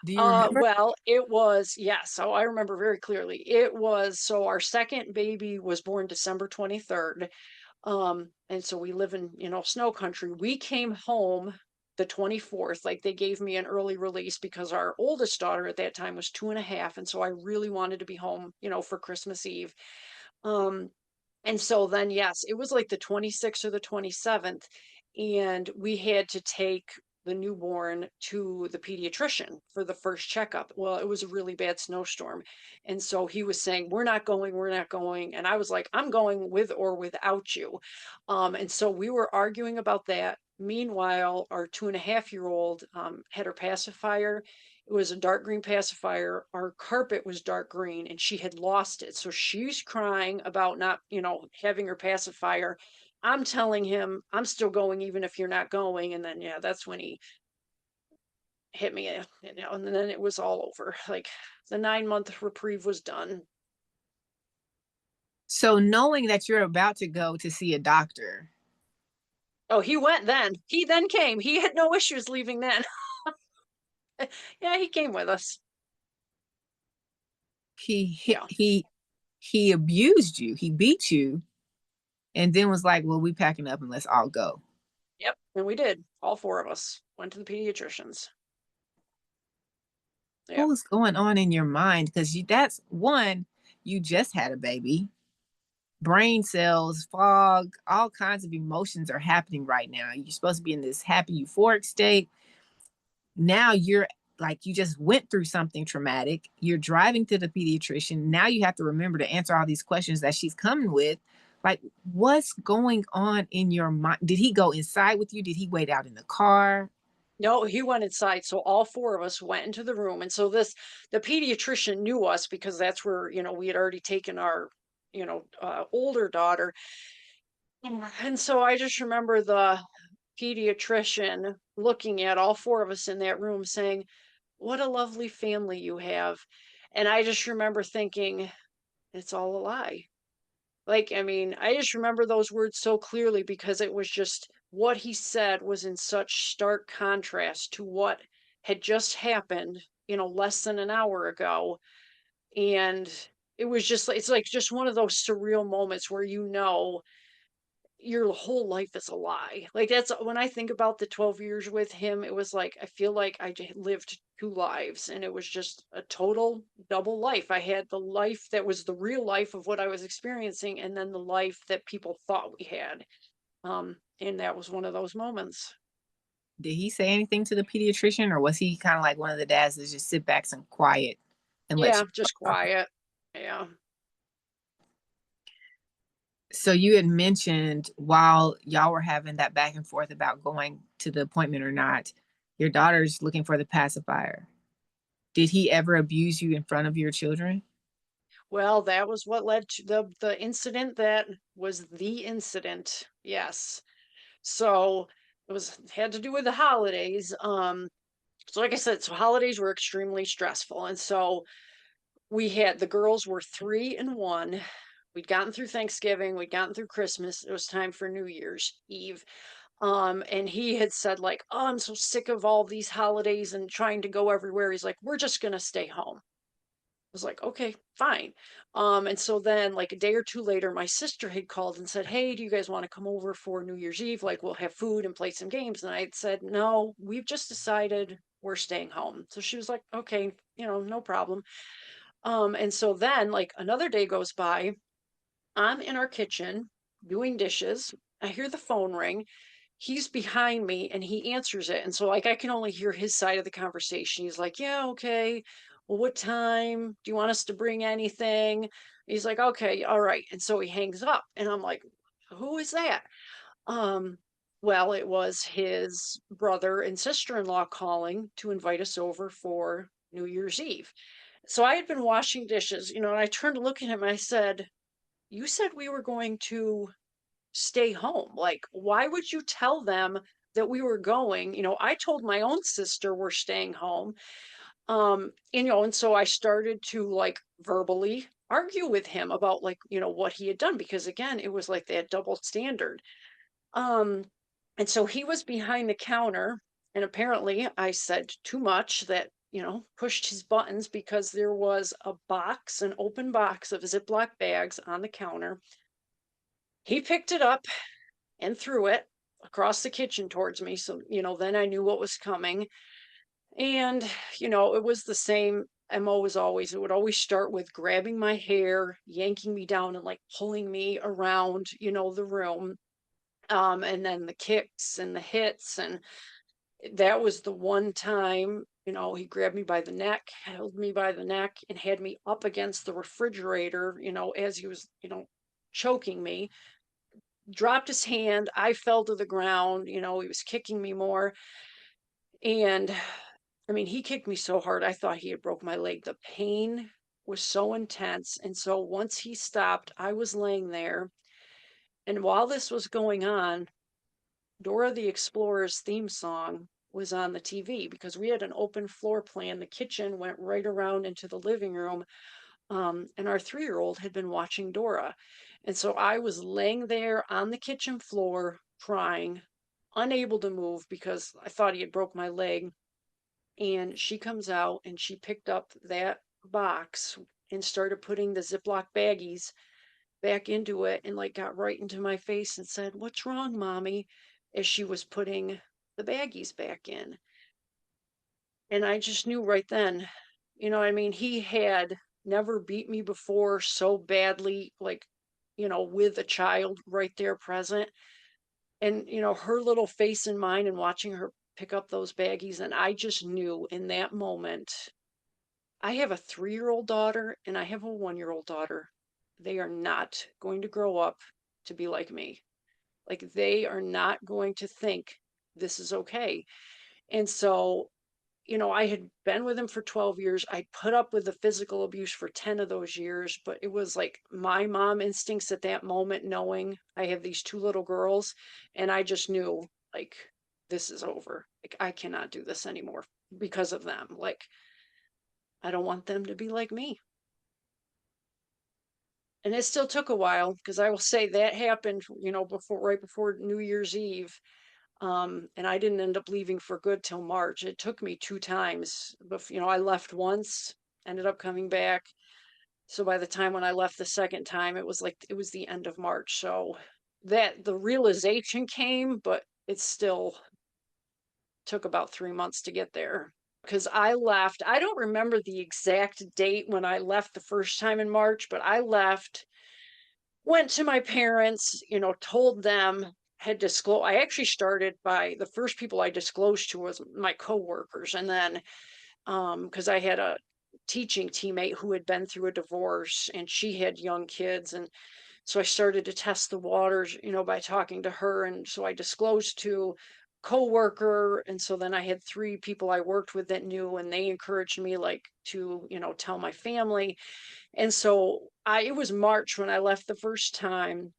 Do you remember? Well, it was yeah, so I remember very clearly. It was so our second baby was born December 23rd. And so we live in, snow country. We came home the 24th. Like they gave me an early release because our oldest daughter at that time was 2.5. And so I really wanted to be home, for Christmas Eve. Um, and so then, yes, it was like the 26th or the 27th, and we had to take the newborn to the pediatrician for the first checkup. Well, it was a really bad snowstorm. And so he was saying, we're not going, we're not going. And I was like, I'm going with or without you. And so we were arguing about that. Meanwhile, our 2.5-year-old had her pacifier. It was a dark green pacifier. Our carpet was dark green and she had lost it. So she's crying about not, having her pacifier. I'm telling him, I'm still going even if you're not going. And then, yeah, that's when he hit me, and then it was all over. Like the 9 month reprieve was done. So knowing that you're about to go to see a doctor, Oh, he went then. He then came. He had no issues leaving then. Yeah, he came with us. Yeah. he abused you, he beat you, and then was like, well, we packing up and let's all go. Yep. And we did. All four of us went to the pediatricians. What Yep. was going on in your mind? Because that's one, you just had a baby, brain cells, fog, all kinds of emotions are happening right now. You're supposed to be in this happy, euphoric state. Now you're like, you just went through something traumatic. You're driving to the pediatrician. Now you have to remember to answer all these questions that she's coming with. Like, what's going on in your mind? Did he go inside with you? Did he wait out in the car? No, he went inside. So all four of us went into the room. And so the pediatrician knew us because that's where, we had already taken our, older daughter. And so I just remember the pediatrician looking at all four of us in that room saying, what a lovely family you have. And I just remember thinking, it's all a lie. Like, I mean, I just remember those words so clearly because it was just what he said was in such stark contrast to what had just happened, less than an hour ago. And it was just like, it's like just one of those surreal moments where your whole life is a lie. Like that's when I think about the 12 years with him, it was like I feel like lived two lives and it was just a total double life. I had the life that was the real life of what I was experiencing and then the life that people thought we had. And that was one of those moments. Did he say anything to the pediatrician, or was he kind of like one of the dads that just sit back and quiet and let Yeah, you just talk? quiet. Yeah. So you had mentioned while y'all were having that back and forth about going to the appointment or not, your daughter's looking for the pacifier. Did he ever abuse you in front of your children? Well, that was what led to the incident that was the incident. Yes. So it was had to do with the holidays. So like I said, so holidays were extremely stressful. And so the girls were 3 and 1. We'd gotten through Thanksgiving, we'd gotten through Christmas. It was time for New Year's Eve. And he had said, like, "Oh, I'm so sick of all these holidays and trying to go everywhere." He's like, "We're just gonna stay home." Was like, "Okay, fine." And so then, like, a day or two later, my sister had called and said, "Hey, do you guys want to come over for New Year's Eve? Like, we'll have food and play some games." And I had said, "No, we've just decided we're staying home." So she was like, "Okay, no problem." And so then, like, another day goes by. I'm in our kitchen doing dishes. I hear the phone ring. He's behind me and he answers it. And so, like, I can only hear his side of the conversation. He's like, "Yeah, okay. Well, what time? Do you want us to bring anything?" He's like, "Okay, all right." And so he hangs up. And I'm like, "Who is that?" Um, well, it was his brother and sister-in-law calling to invite us over for New Year's Eve. So I had been washing dishes, and I turned to look at him and I said, "You said we were going to stay home. Like, why would you tell them that we were going?" I told my own sister we're staying home. And so I started to, like, verbally argue with him about, like, what he had done, because again, it was like that double standard. Um, and so he was behind the counter, and apparently I said too much that, pushed his buttons, because there was an open box of Ziploc bags on the counter. He picked it up and threw it across the kitchen towards me. So, then I knew what was coming. And, it was the same MO as always. It would always start with grabbing my hair, yanking me down, and like pulling me around, the room. And then the kicks and the hits. And that was the one time, he grabbed me by the neck, held me by the neck, and had me up against the refrigerator, as he was, choking me. Dropped his hand. I fell to the ground. He was kicking me more. And I mean, he kicked me so hard, I thought he had broke my leg. The pain was so intense. And so once he stopped, I was laying there. And while this was going on, Dora the Explorer's theme song was on the TV, because we had an open floor plan. The kitchen went right around into the living room. And our 3-year-old had been watching Dora. And so I was laying there on the kitchen floor crying, unable to move because I thought he had broke my leg. And she comes out and she picked up that box and started putting the Ziploc baggies back into it, and like got right into my face and said, "What's wrong, mommy?" as she was putting the baggies back in. And I just knew right then, what I mean? He had never beat me before so badly, like, with a child right there present. And, her little face in mine, and watching her pick up those baggies. And I just knew in that moment, I have a 3-year-old daughter and I have a 1-year-old daughter. They are not going to grow up to be like me. Like, they are not going to think this is okay. And so, I had been with him for 12 years. I put up with the physical abuse for 10 of those years, but it was like my mom instincts at that moment, knowing I have these 2 little girls, and I just knew, like, this is over. Like, I cannot do this anymore because of them. Like, I don't want them to be like me. And it still took a while, because I will say that happened, right before New Year's Eve. And I didn't end up leaving for good till March. It took me 2 times. I left once, ended up coming back. So by the time when I left the second time, it was the end of March. So that the realization came, but it still took about 3 months to get there. Because I left, I don't remember the exact date when I left the first time in March, but I left, went to my parents, told them, had disclosed. I actually started by the first people I disclosed to was my coworkers. And then, because I had a teaching teammate who had been through a divorce and she had young kids. And so I started to test the waters, by talking to her. And so I disclosed to coworker. And so then I had 3 people I worked with that knew, and they encouraged me, like, to, tell my family. And so it was March when I left the first time,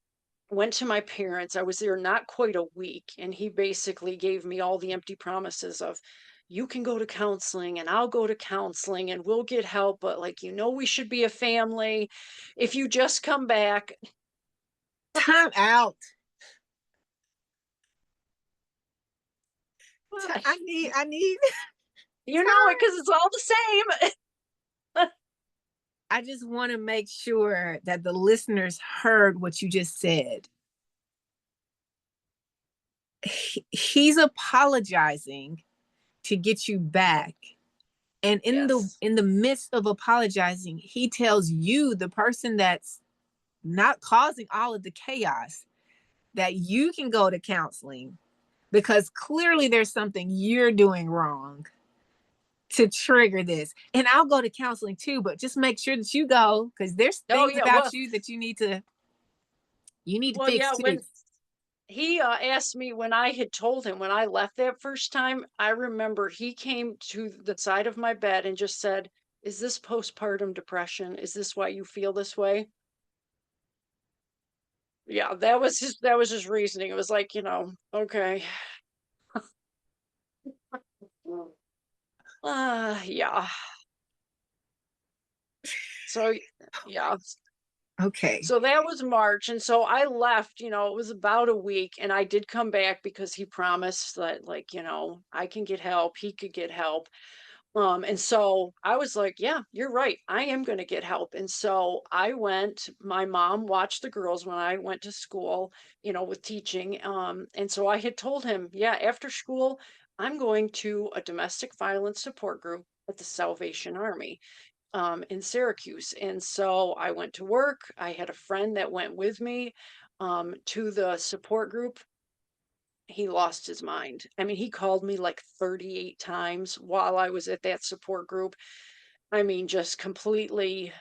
went to my parents. I was there not quite a week, and he basically gave me all the empty promises of, you can go to counseling and I'll go to counseling and we'll get help, but like, we should be a family. If you just come back, Time out. I need you know it time. because it's all the same. I just want to make sure that the listeners heard what you just said. He's apologizing to get you back. And in the Yes. in the midst of apologizing, he tells you, the person that's not causing all of the chaos, that you can go to counseling because clearly there's something you're doing wrong to trigger this. And I'll go to counseling too, but just make sure that you go, because there's Oh things yeah. about you that you need to fix Yeah, too. when he asked me when I had told him when I left that first time, I remember he came to the side of my bed and just said, "Is this postpartum depression? Is this why you feel this way?" Yeah, that was his reasoning. It was like, okay. Mm. Yeah. So yeah. Okay. So that was March, and so I left, it was about a week, and I did come back because he promised that, like, I can get help, he could get help. And so I was like, yeah, you're right. I am going to get help. And so I went, my mom watched the girls when I went to school, with teaching. And so I had told him, yeah, after school, I'm going to a domestic violence support group at the Salvation Army in Syracuse. And so I went to work. I had a friend that went with me to the support group. He lost his mind. I mean, he called me like 38 times while I was at that support group. I mean, just completely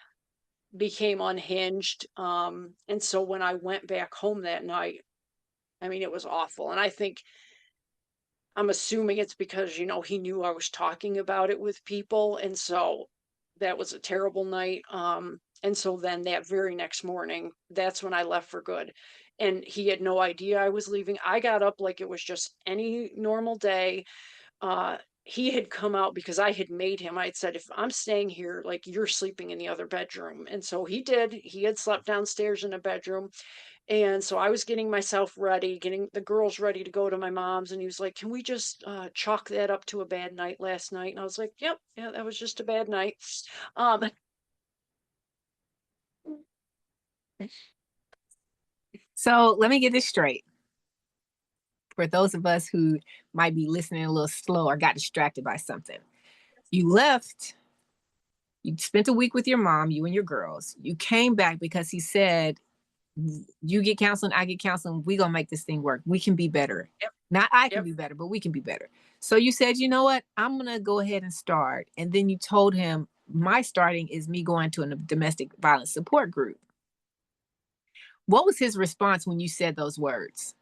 became unhinged. And so when I went back home that night, I mean, it was awful. And I'm assuming it's because, he knew I was talking about it with people. And so that was a terrible night. And so then that very next morning, that's when I left for good. And he had no idea I was leaving. I got up like it was just any normal day. uh he had come out because I had made him. I had said, if I'm staying here, like, you're sleeping in the other bedroom. And so he did. He had slept downstairs in a bedroom. And so I was getting myself ready, getting the girls ready to go to my mom's, and he was like, can we just chalk that up to a bad night last night? And I was like, yep, yeah, that was just a bad night. um So let me get this straight. For those of us who might be listening a little slow or got distracted by something, you left, you spent a week with your mom, you and your girls. You came back because he said, you get counseling, I get counseling. We gonna make this thing work. We can be better. yep, Not I can yep. be better, but we can be better. So you said, you know what? I'm gonna go ahead and start. And then you told him, my starting is me going to a domestic violence support group. What was his response when you said those words?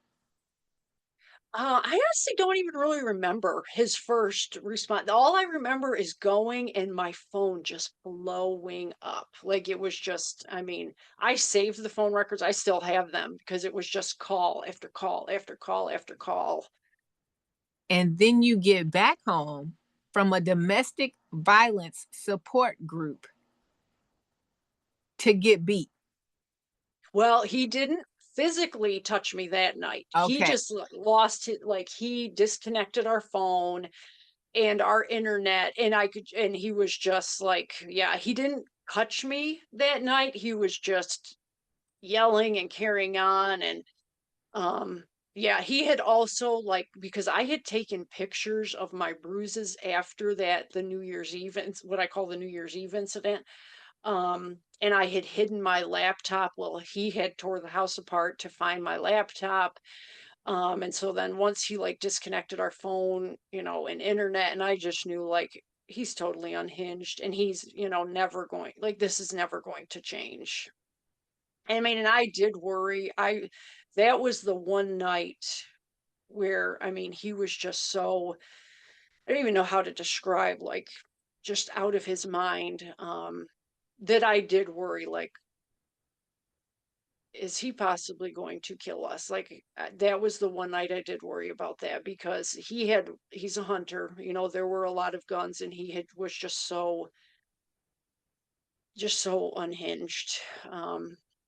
I honestly don't even really remember his first response. All I remember is going and my phone just blowing up. Like, it was just, I mean, I saved the phone records. I still have them because it was just call after call after call after call. And then you get back home from a domestic violence support group to get beat. Well, he didn't physically touch me that night. He Okay. just lost it. Like, he disconnected our phone and our internet, and he was just like, yeah, he didn't touch me that night. He was just yelling and carrying on. And um yeah, he had also, like, because I had taken pictures of my bruises after the New Year's Eve, what I call the New Year's Eve incident. And I had hidden my laptop. Well, he had tore the house apart to find my laptop. And so then once he, like, disconnected our phone, and internet, and I just knew, like, he's totally unhinged, and he's, never going, like, this is never going to change. I mean, and I did worry. That was the one night where, I mean, he was just so, I don't even know how to describe, like, just out of his mind. That I did worry, like, is he possibly going to kill us? Like that was the one night I did worry about that because he's a hunter. There were a lot of guns, and was just so unhinged.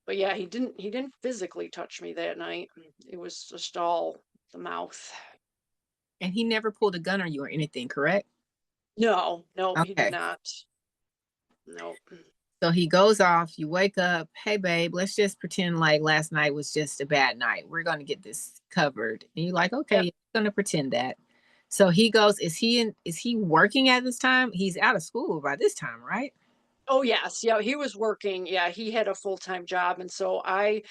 But yeah, he didn't physically touch me that night. It was just all the mouth. And he never pulled a gun on you or anything, correct? No, no, he did Okay. not. No. So he goes off, you wake up, hey babe, let's just pretend like last night was just a bad night. We're gonna get this covered. And you're like, okay, Yep. I'm gonna pretend that. So he goes, is he working at this time? He's out of school by this time, right? Oh yes, yeah, he was working. Yeah, he had a full-time job, and so I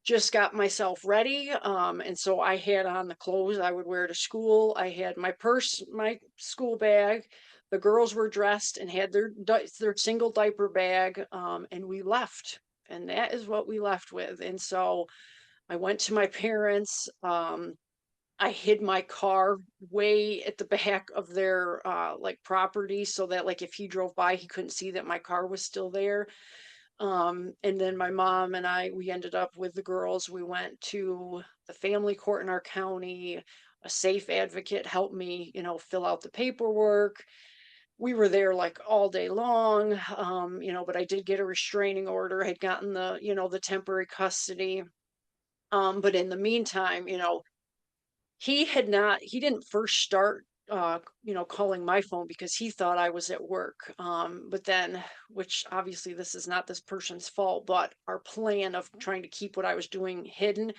just got myself ready. And so I had on the clothes I would wear to school. I had my purse, my school bag. The girls were dressed and had their single diaper bag, and we left. And that is what we left with. And so I went to my parents. I hid my car way at the back of their like property so that like if he drove by, he couldn't see that my car was still there. And then my mom and we ended up with the girls. We went to the family court in our county. A safe advocate helped me, fill out the paperwork. We were there like all day long, but I did get a restraining order. I'd gotten the temporary custody. But in the meantime, he didn't first start calling my phone because he thought I was at work. But then, which obviously this is not this person's fault, but our plan of trying to keep what I was doing hidden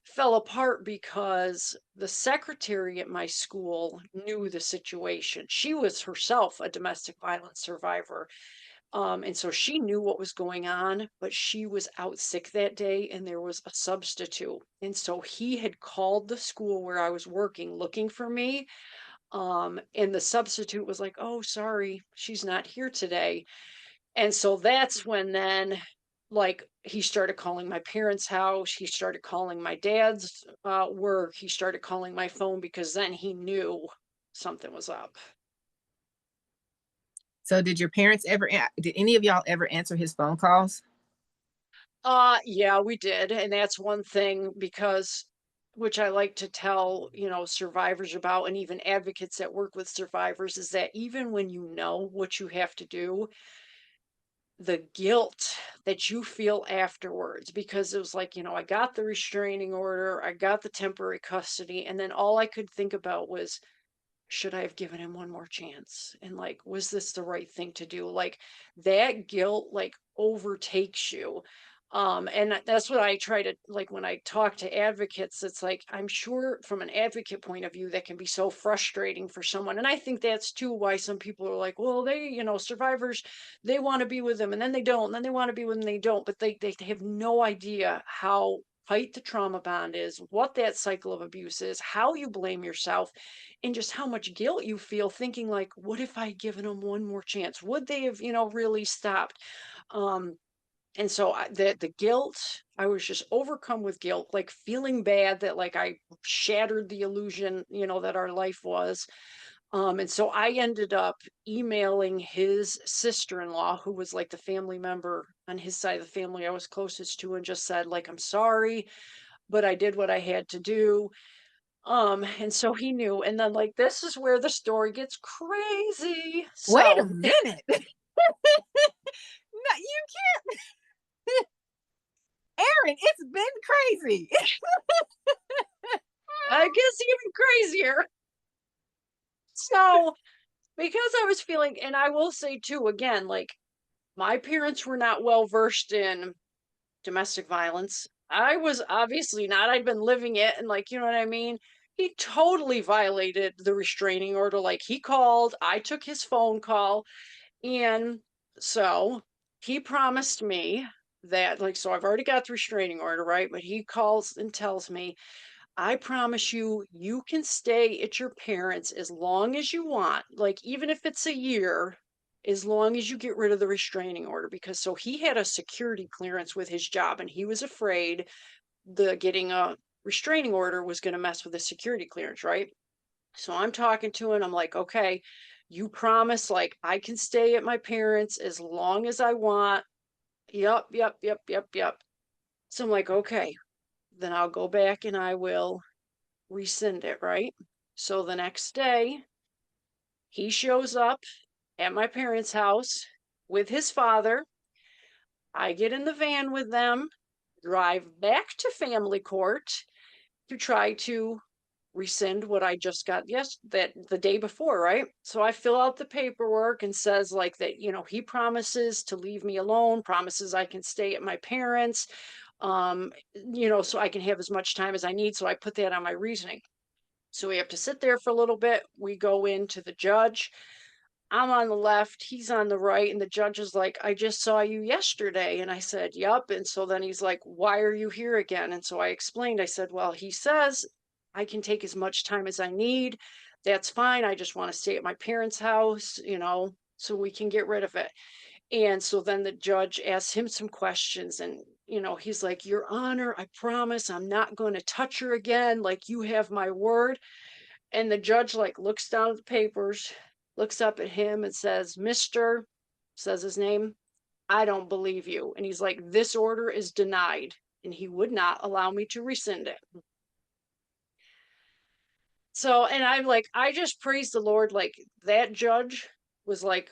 fell apart because the secretary at my school knew the situation. She was herself a domestic violence survivor, and so she knew what was going on, but she was out sick that day and there was a substitute. And so he had called the school where I was working looking for me. And the substitute was like, "Oh, sorry, she's not here today." And so that's when then like he started calling my parents' house, he started calling my dad's work, he started calling my phone because then he knew something was up. So did any of y'all ever answer his phone calls? Yeah, we did. And that's one thing because which I like to tell, survivors about and even advocates that work with survivors is that even when you know what you have to do, the guilt that you feel afterwards, because it was like, I got the restraining order, I got the temporary custody, and then all I could think about was should I have given him one more chance? And like, was this the right thing to do? Like that guilt like overtakes you. And that's what I try to like when I talk to advocates, it's like I'm sure from an advocate point of view that can be so frustrating for someone. And I think that's too why some people are like, well, survivors, they want to be with them and then they don't, and then they want to be with them, and they don't, but they have no idea how tight the trauma bond is, what that cycle of abuse is, how you blame yourself, and just how much guilt you feel thinking like, what if I had given them one more chance? Would they have, really stopped? Um, and so the guilt, I was just overcome with guilt, like feeling bad that like I shattered the illusion, that our life was. And so I ended up emailing his sister-in-law, who was like the family member on his side of the family I was closest to, and just said, like, I'm sorry, but I did what I had to do. And so he knew. And then like this is where the story gets crazy. Wait a So minute. No, you can't. Erin, it's been crazy. I guess even crazier. So because I was feeling, and I will say too, again, like my parents were not well versed in domestic violence. I was obviously not. I'd been living it and like, you know what I mean? He totally violated the restraining order. Like he called, I took his phone call. And so he promised me that, like, so I've already got the restraining order, right? But he calls and tells me, I promise you, you can stay at your parents' as long as you want, like, even if it's a year, as long as you get rid of the restraining order. Because so he had a security clearance with his job and he was afraid the getting a restraining order was going to mess with the security clearance, right? So I'm talking to him. I'm like, okay, you promise like I can stay at my parents as long as I want. Yep, yep, yep, yep, yep. So I'm like, okay, then I'll go back and I will rescind it, right? So the next day, he shows up at my parents' house with his father. I get in the van with them, drive back to family court to try to rescind what I just got that the day before, right? So I fill out the paperwork and says like that, he promises to leave me alone, promises I can stay at my parents, so I can have as much time as I need. So I put that on my reasoning. So we have to sit there for a little bit. We go into the judge. I'm on the left, he's on the right, and the judge is like, I just saw you yesterday. And I said, Yup. And so then he's like, Why are you here again? And so I explained, I said, Well, he says I can take as much time as I need. That's fine. I just want to stay at my parents' house, so we can get rid of it. And so then the judge asks him some questions, and he's like, Your Honor, I promise I'm not going to touch her again. Like, you have my word. And the judge like looks down at the papers, looks up at him and says, Mr. says his name, I don't believe you. And he's like, This order is denied. And he would not allow me to rescind it. So, and I'm like, I just praise the Lord. Like that judge was like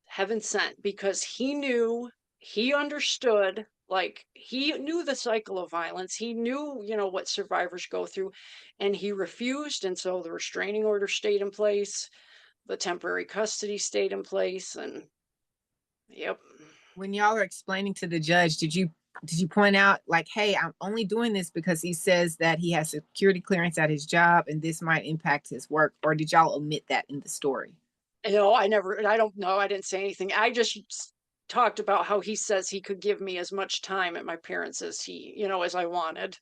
heaven sent because he understood, like he knew the cycle of violence. He knew, what survivors go through, and he refused. And so the restraining order stayed in place, the temporary custody stayed in place, and yep. When y'all are explaining to the judge, did you point out like, hey, I'm only doing this because he says that he has security clearance at his job and this might impact his work, or did y'all omit that in the story? I don't know. I didn't say anything. I just talked about how he says he could give me as much time at my parents as as I wanted.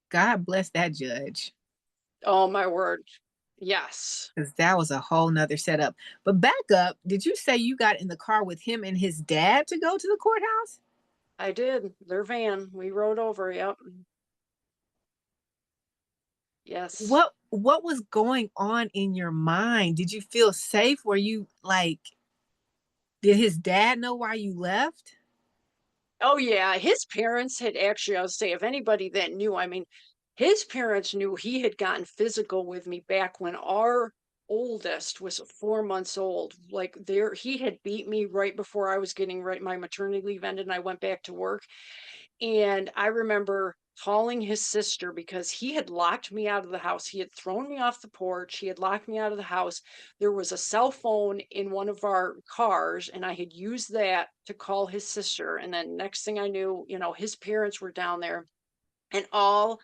God bless that judge. Oh, my word. Yes, Because that was a whole nother setup. But back up, did you say you got in the car with him and his dad to go to the courthouse? I did. Their van. We rode over. Yep. Yes. What was going on in your mind? Did you feel safe? Were you like, did his dad know why you left? Oh, yeah. His parents had actually, I'll say, if anybody that knew, I mean, his parents knew he had gotten physical with me back when our oldest was 4 months old. Like there, he had beat me right before I was getting right my maternity leave ended and I went back to work. And I remember calling his sister because he had locked me out of the house. He had thrown me off the porch. He had locked me out of the house. There was a cell phone in one of our cars, and I had used that to call his sister. And then next thing I knew, his parents were down there. And all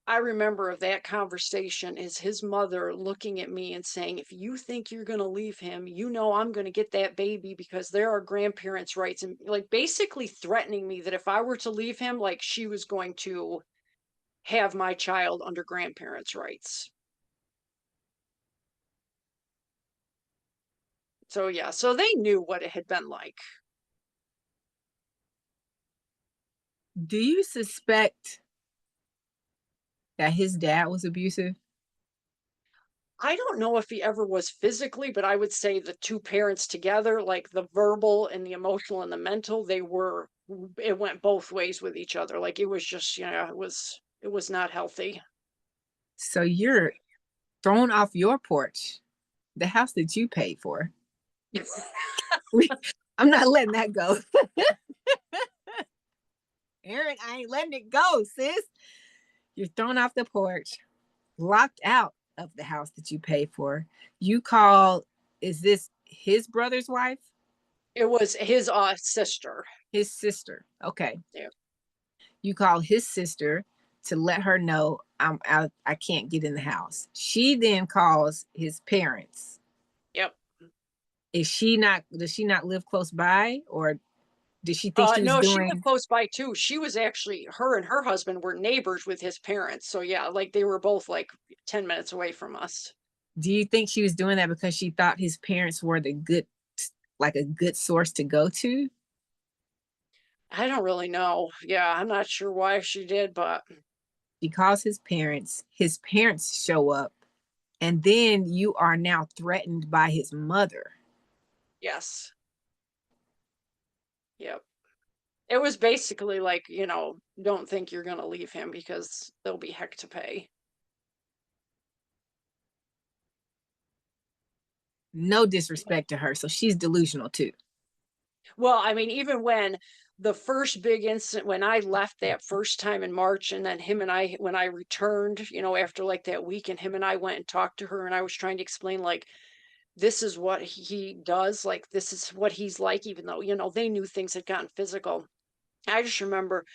I remember of that conversation is his mother looking at me and saying, If you think you're going to leave him, I'm going to get that baby because there are grandparents' rights. And like basically threatening me that if I were to leave him, like she was going to have my child under grandparents' rights. So, yeah, so they knew what it had been like. Do you suspect that his dad was abusive? I don't know if he ever was physically, but I would say the two parents together, like the verbal and the emotional and the mental, it went both ways with each other. Like it was just, it was not healthy. So you're thrown off your porch, the house that you paid for. I'm not letting that go. Erin, I ain't letting it go, sis. You're thrown off the porch, locked out of the house that you paid for. You call, is this his brother's wife? It was his sister. His sister. Okay. Yeah. You call his sister to let her know I'm out, I can't get in the house. She then calls his parents. Yep. Does she not live close by, or did she think she was No, she lived doing? close by too. She was actually, her and her husband were neighbors with his parents. So yeah, like they were both like 10 minutes away from us. Do you think she was doing that because she thought his parents were like a good source to go to? I don't really know. Yeah, I'm not sure why she did, but She calls his parents show up, and then you are now threatened by his mother. yes. Yep. It was basically like, don't think you're gonna leave him because there'll be heck to pay. No disrespect to her. So she's delusional too. Well, I mean, even when the first big incident when I left that first time in March, and then him and I when I returned, after like that week, and him and I went and talked to her, and I was trying to explain like this is what he does, like this is what he's like, even though, they knew things had gotten physical. I just remember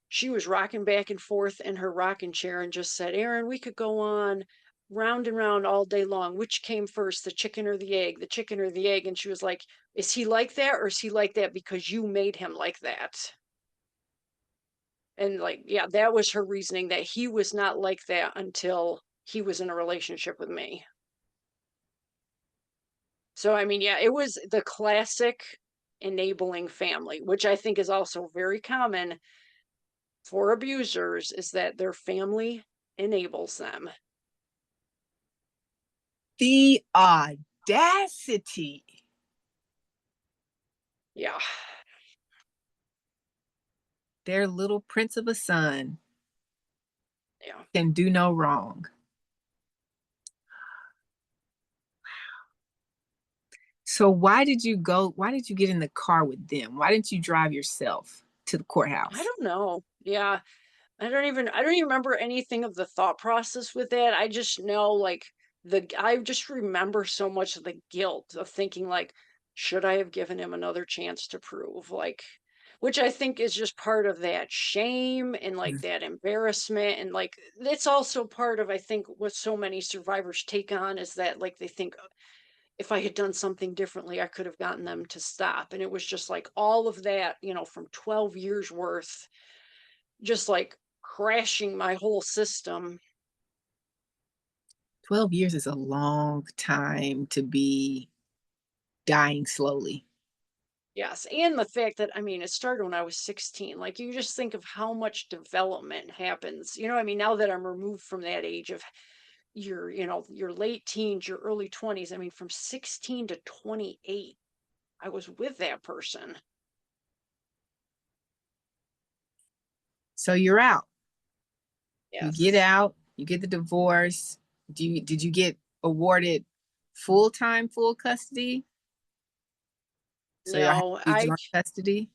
she was rocking back and forth in her rocking chair and just said, "Erin, we could go on round and round all day long. Which came first, the chicken or the egg? The chicken or the egg?" And she was like, "Is he like that, or is he like that because you made him like that?" And like, yeah, that was her reasoning, that he was not like that until he was in a relationship with me. So, I mean, yeah, it was the classic enabling family, which I think is also very common for abusers, is that their family enables them. The audacity. Yeah. Their little prince of a son Yeah. can do no wrong. So why did you get in the car with them? Why didn't you drive yourself to the I courthouse? don't know. Yeah. I don't even remember anything of the thought process with that. I just know like I just remember so much of the guilt of thinking like, should I have given him another chance to prove? Like, which I think is just part of that shame and like Mm. that embarrassment. And like it's also part of, I think, what so many survivors take on, is that like they think, if I had done something differently, I could have gotten them to stop. And it was just like all of that, from 12 years worth, just like crashing my whole system. 12 years is a long time to be dying slowly. Yes. And the fact that, I mean, it started when I was 16. Like, you just think of how much development happens. I mean, now that I'm removed from that age of your late teens, your early 20s, I mean, from 16 to 28, I was with that person. So you're out. You get Yes. out, you get the divorce. Did you get awarded full-time, full custody? So y'all have No, to do joint custody?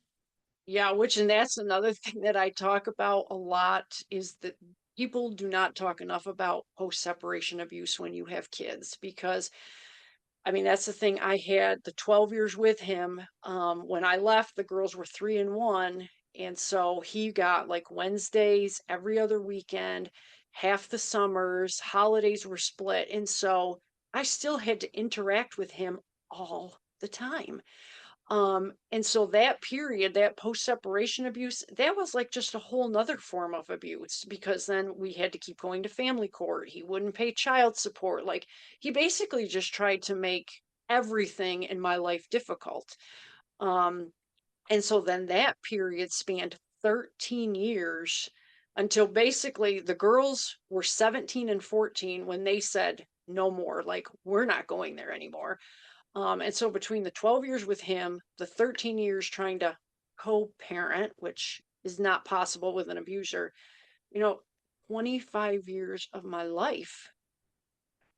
yeah, and that's another thing that I talk about a lot, is that people do not talk enough about post separation abuse when you have kids, because I mean, that's the thing. I had the 12 years with him. When I left, the girls were 3 and 1. And so he got like Wednesdays every other weekend, half the summers, holidays were split. And so I still had to interact with him all the time. And so that period, that post separation abuse, that was like just a whole nother form of abuse, because then we had to keep going to family court. He wouldn't pay child support. Like, he basically just tried to make everything in my life difficult. Um, and so then that period spanned 13 years, until basically the girls were 17 and 14 when they said, no more, like, we're not going there anymore. And so between the 12 years with him, the 13 years trying to co-parent, which is not possible with an abuser, you know, 25 years of my life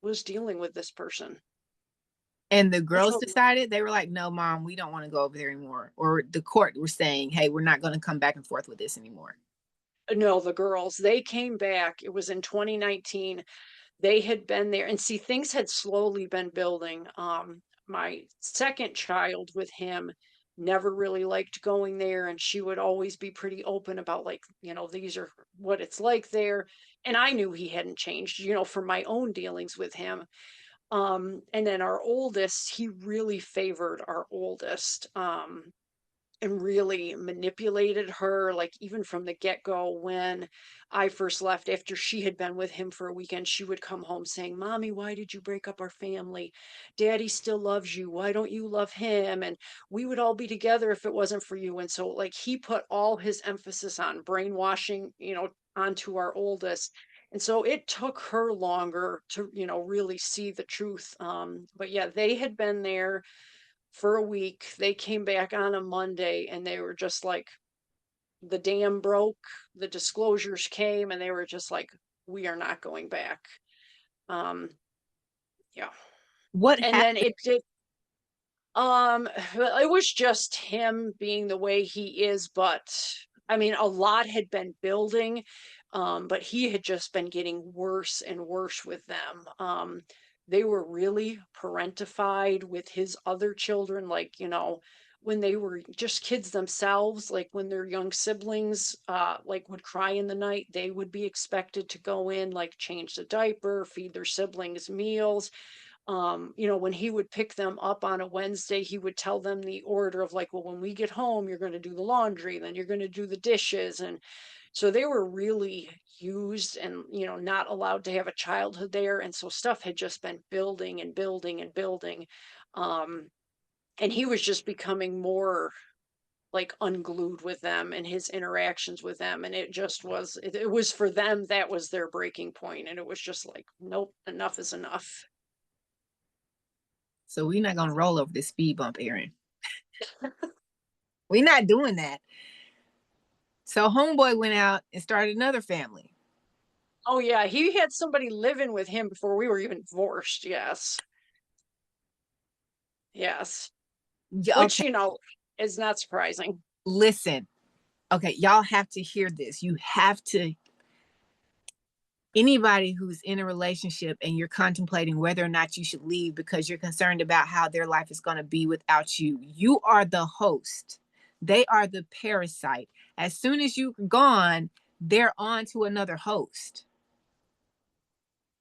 was dealing with this person. And the That's girls a decided, they were like, no, mom, we don't want to go over there anymore. Or the court were saying, hey, we're not going to come back and forth with this anymore. no, the girls, they came back. It was in 2019. They had been there, and see, things had slowly been building. My second child with him never really liked going there, and she would always be pretty open about like, these are what it's like there. And I knew he hadn't changed, from my own dealings with him. And then our oldest, he really favored our oldest. And really manipulated her, like, even from the get-go. When I first left, after she had been with him for a weekend, she would come home saying, "Mommy, why did you break up our family? Daddy still loves you. Why don't you love him? And we would all be together if it wasn't for you." And so, like, he put all his emphasis on brainwashing, onto our oldest. And so it took her longer to, really see the truth. But yeah, they had been there for a week. They came back on a Monday, and they were just like, the dam broke, the disclosures came, and they were just like, we are not going back. Um, yeah. What And then happened? it did. Well, it was just him being the way he is, but I mean, a lot had been building, but he had just been getting worse and worse with them. They were really parentified with his other children, like, when they were just kids themselves, like when their young siblings like would cry in the night, they would be expected to go in, like change the diaper, feed their siblings meals. When he would pick them up on a Wednesday, he would tell them the order of like, well, when we get home, you're going to do the laundry, then you're going to do the dishes. And so they were really used and, not allowed to have a childhood there. And so stuff had just been building and building and building. Um, and he was just becoming more like unglued with them and his interactions with them. And it just was, it was for them, that was their breaking point. And it was just like, nope, enough is enough. So we're not gonna roll over this speed bump, Erin. We're not doing that. So homeboy went out and started another family. Oh yeah, he had somebody living with him before we were even divorced. Yes. Yes. Yeah, Which, okay, is not surprising. listen. Okay, y'all have to hear this. You have to. Anybody who's in a relationship and you're contemplating whether or not you should leave because you're concerned about how their life is going to be without you, you are the host. They are the parasite. As soon as you're gone, they're on to another host.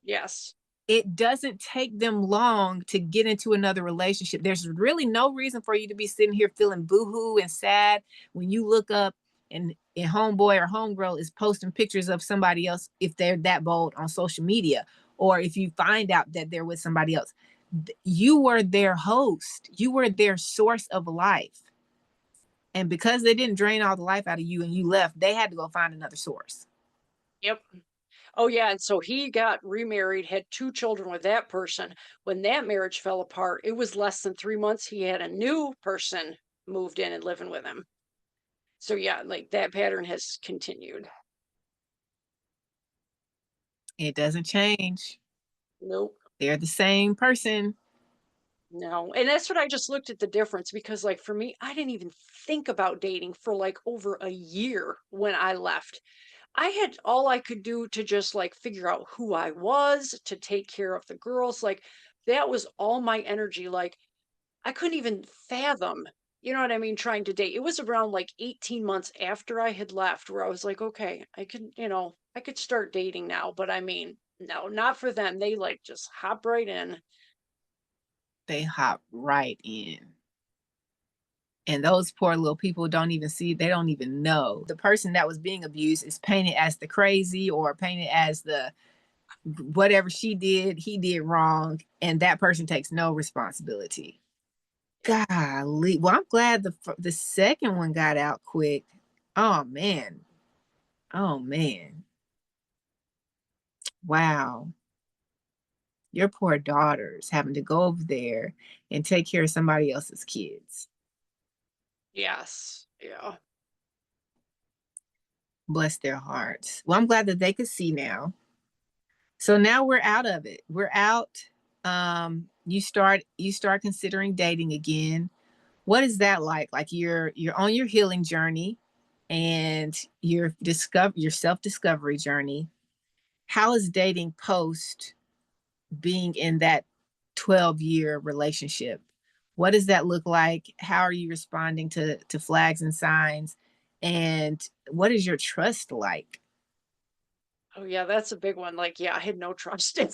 Yes. It doesn't take them long to get into another relationship. There's really no reason for you to be sitting here feeling boohoo and sad when you look up and homeboy or homegirl is posting pictures of somebody else if they're that bold on social media, or if you find out that they're with somebody else. You were their host. You were their source of life. And because they didn't drain all the life out of you and you left, they had to go find another source. Yep. Oh yeah, and so he got remarried, had two children with that person. When that marriage fell apart, it was less than 3 months. He had a new person moved in and living with him. So yeah, like that pattern has continued. It doesn't change. Nope. They're the same person. No. And that's what I just looked at the difference because, like, for me, I didn't even think about dating for like over a year when I left. I had all I could do to just like figure out who I was, to take care of the girls. Like, that was all my energy. Like, I couldn't even fathom, you know what I mean, trying to date. It was around like 18 months after I had left where I was like, okay, I could start dating now. But I mean, no, not for them. They like just hop right in. They hop right in. And those poor little people don't even see, they don't even know. The person that was being abused is painted as the crazy or painted as the whatever she did, he did wrong. And that person takes no responsibility. Golly. Well, I'm glad the second one got out quick. Oh man. Oh man. Wow. Your poor daughters having to go over there and take care of somebody else's kids. Yes. Yeah. Bless their hearts. Well, I'm glad that they could see now. So now we're out of it. We're out. You start considering dating again. What is that like? Like you're on your healing journey and your self-discovery journey. How is dating post being in that 12-year relationship? What does that look like? How are you responding to flags and signs? And what is your trust like? Oh yeah, that's a big one. Like, yeah, I had no trust in.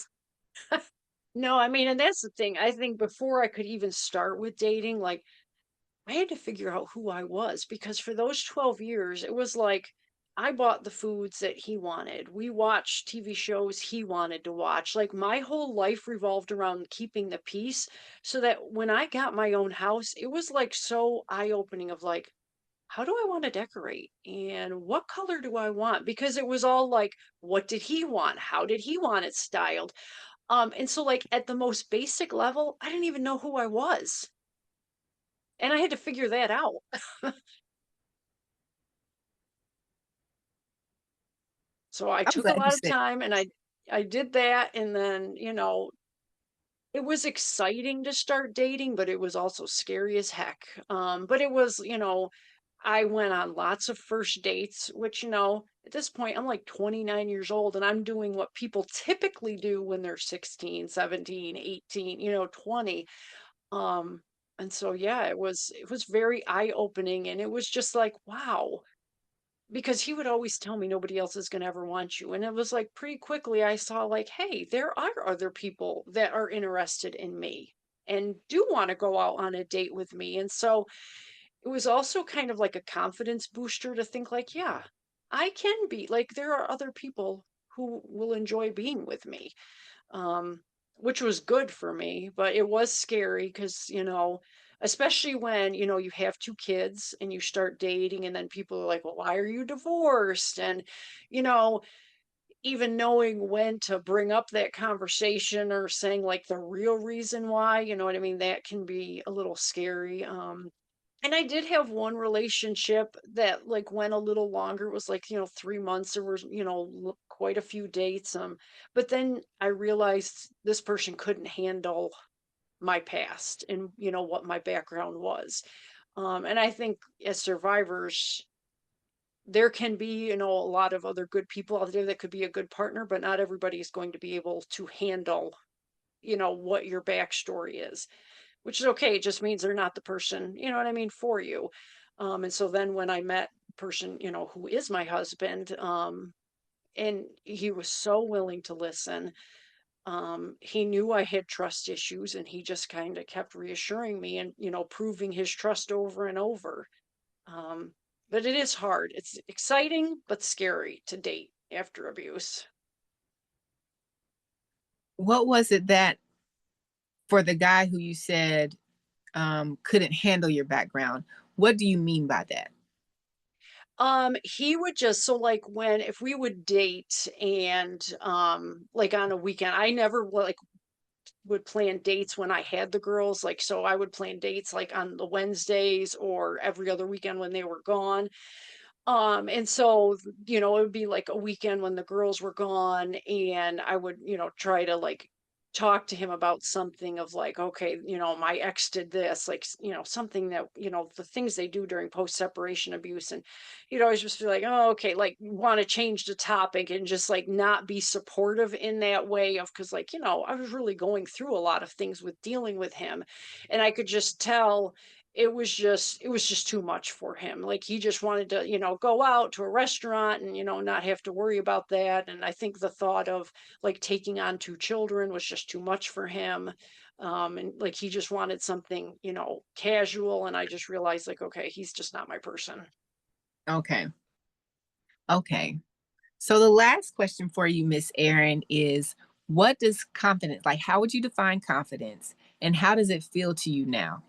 No, I mean, and that's the thing. I think before I could even start with dating, like I had to figure out who I was because for those 12 years, it was like I bought the foods that he wanted. We watched TV shows he wanted to watch. Like my whole life revolved around keeping the peace so that when I got my own house, it was like so eye-opening of like, how do I want to decorate? And what color do I want? Because it was all like, what did he want? How did he want it styled? And so like at the most basic level, I didn't even know who I was. And I had to figure that out. So I I'm took a glad you lot of said. time and I did that, and then, it was exciting to start dating, but it was also scary as heck. But it was, I went on lots of first dates, which, at this point, I'm like 29 years old and I'm doing what people typically do when they're 16, 17, 18, 20. Um, and so yeah, it was very eye-opening, and it was just like, wow, because he would always tell me nobody else is going to ever want you. And it was like pretty quickly I saw like, hey, there are other people that are interested in me and do want to go out on a date with me. And so it was also kind of like a confidence booster to think like, yeah, I can be like, there are other people who will enjoy being with me, um, which was good for me, but it was scary because, especially when, you have two kids and you start dating, and then people are like, well, why are you divorced? And, you know, even knowing when to bring up that conversation or saying like the real reason why, you know what I mean? That can be a little scary. And I did have one relationship that like went a little longer. It was like, 3 months. There was, quite a few dates. But then I realized this person couldn't handle my past and, what my background was. And I think as survivors, there can be, a lot of other good people out there that could be a good partner, but not everybody is going to be able to handle, what your backstory is, which is okay. It just means they're not the person, you know what I mean, for you. And so then when I met the person, who is my husband, and he was so willing to listen. He knew I had trust issues, and he just kind of kept reassuring me and, proving his trust over and over. Um, but it is hard. It's exciting, but scary to date after abuse. What was it that for the guy who you said couldn't handle your background? What do you mean by that? He would just so like when if we would date and like on a weekend, I never like would plan dates when I had the girls. Like so I would plan dates like on the Wednesdays or every other weekend when they were gone. And so, it would be like a weekend when the girls were gone, and I would, try to like talk to him about something of like, okay, my ex did this, like, something that, the things they do during post-separation abuse. And he'd always just be like, oh, okay, like want to change the topic and just like not be supportive in that way of, cause like, I was really going through a lot of things with dealing with him. And I could just tell it was just too much for him. Like he just wanted to, go out to a restaurant and, not have to worry about that. And I think the thought of like taking on two children was just too much for him. And like he just wanted something, casual. And I just realized like, okay, he's just not my person. Okay. Okay. So the last question for you, Miss Erin, is what does confidence, like how would you define confidence and how does it feel to you now?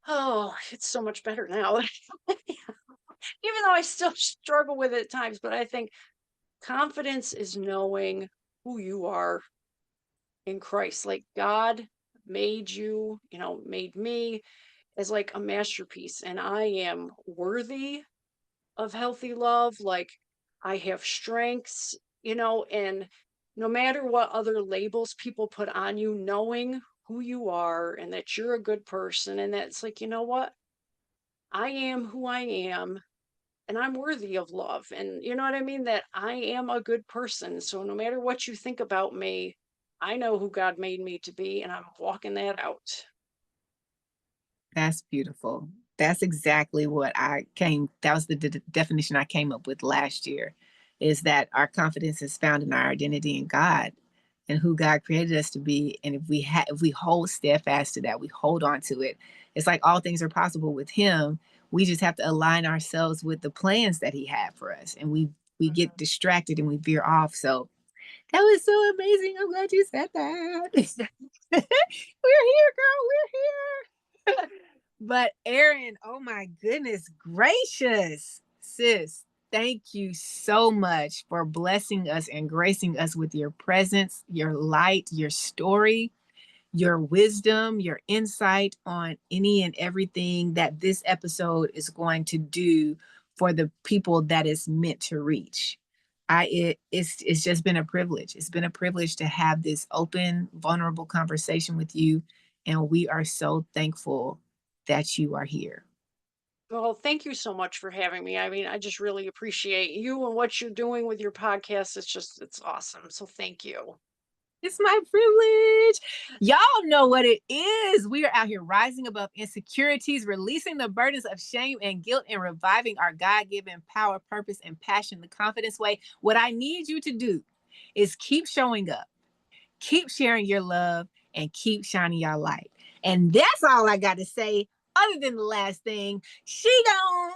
Oh, it's so much better now. Even though I still struggle with it at times, but I think confidence is knowing who you are in Christ. Like God made you, made me as like a masterpiece, and I am worthy of healthy love. Like I have strengths, and no matter what other labels people put on you, knowing who you are and that you're a good person, and that's like, what? I am who I am, and I'm worthy of love. And you know what I mean? That I am a good person. So no matter what you think about me, I know who God made me to be, and I'm walking that out. That's beautiful. That's exactly what that was the definition I came up with last year is that our confidence is found in our identity in God and who God created us to be. And if we hold steadfast to that, we hold on to it. It's like all things are possible with Him. We just have to align ourselves with the plans that He had for us. And we get Mhm. distracted and we veer off. So that was so amazing. I'm glad you said that. We're here, girl. We're here. But Erin, oh my goodness gracious, sis, thank you so much for blessing us and gracing us with your presence, your light, your story, your wisdom, your insight on any and everything that this episode is going to do for the people that is meant to reach. It's just been a privilege. It's been a privilege to have this open, vulnerable conversation with you. And we are so thankful that you are here. Well, thank you so much for having me. I mean, I just really appreciate you and what you're doing with your podcast. It's awesome. So thank you. It's my privilege. Y'all know what it is. We are out here rising above insecurities, releasing the burdens of shame and guilt, and reviving our God given power, purpose, and passion the confidence way. What I need you to do is keep showing up, keep sharing your love, and keep shining your light. And that's all I got to say, other than the last thing. She gone.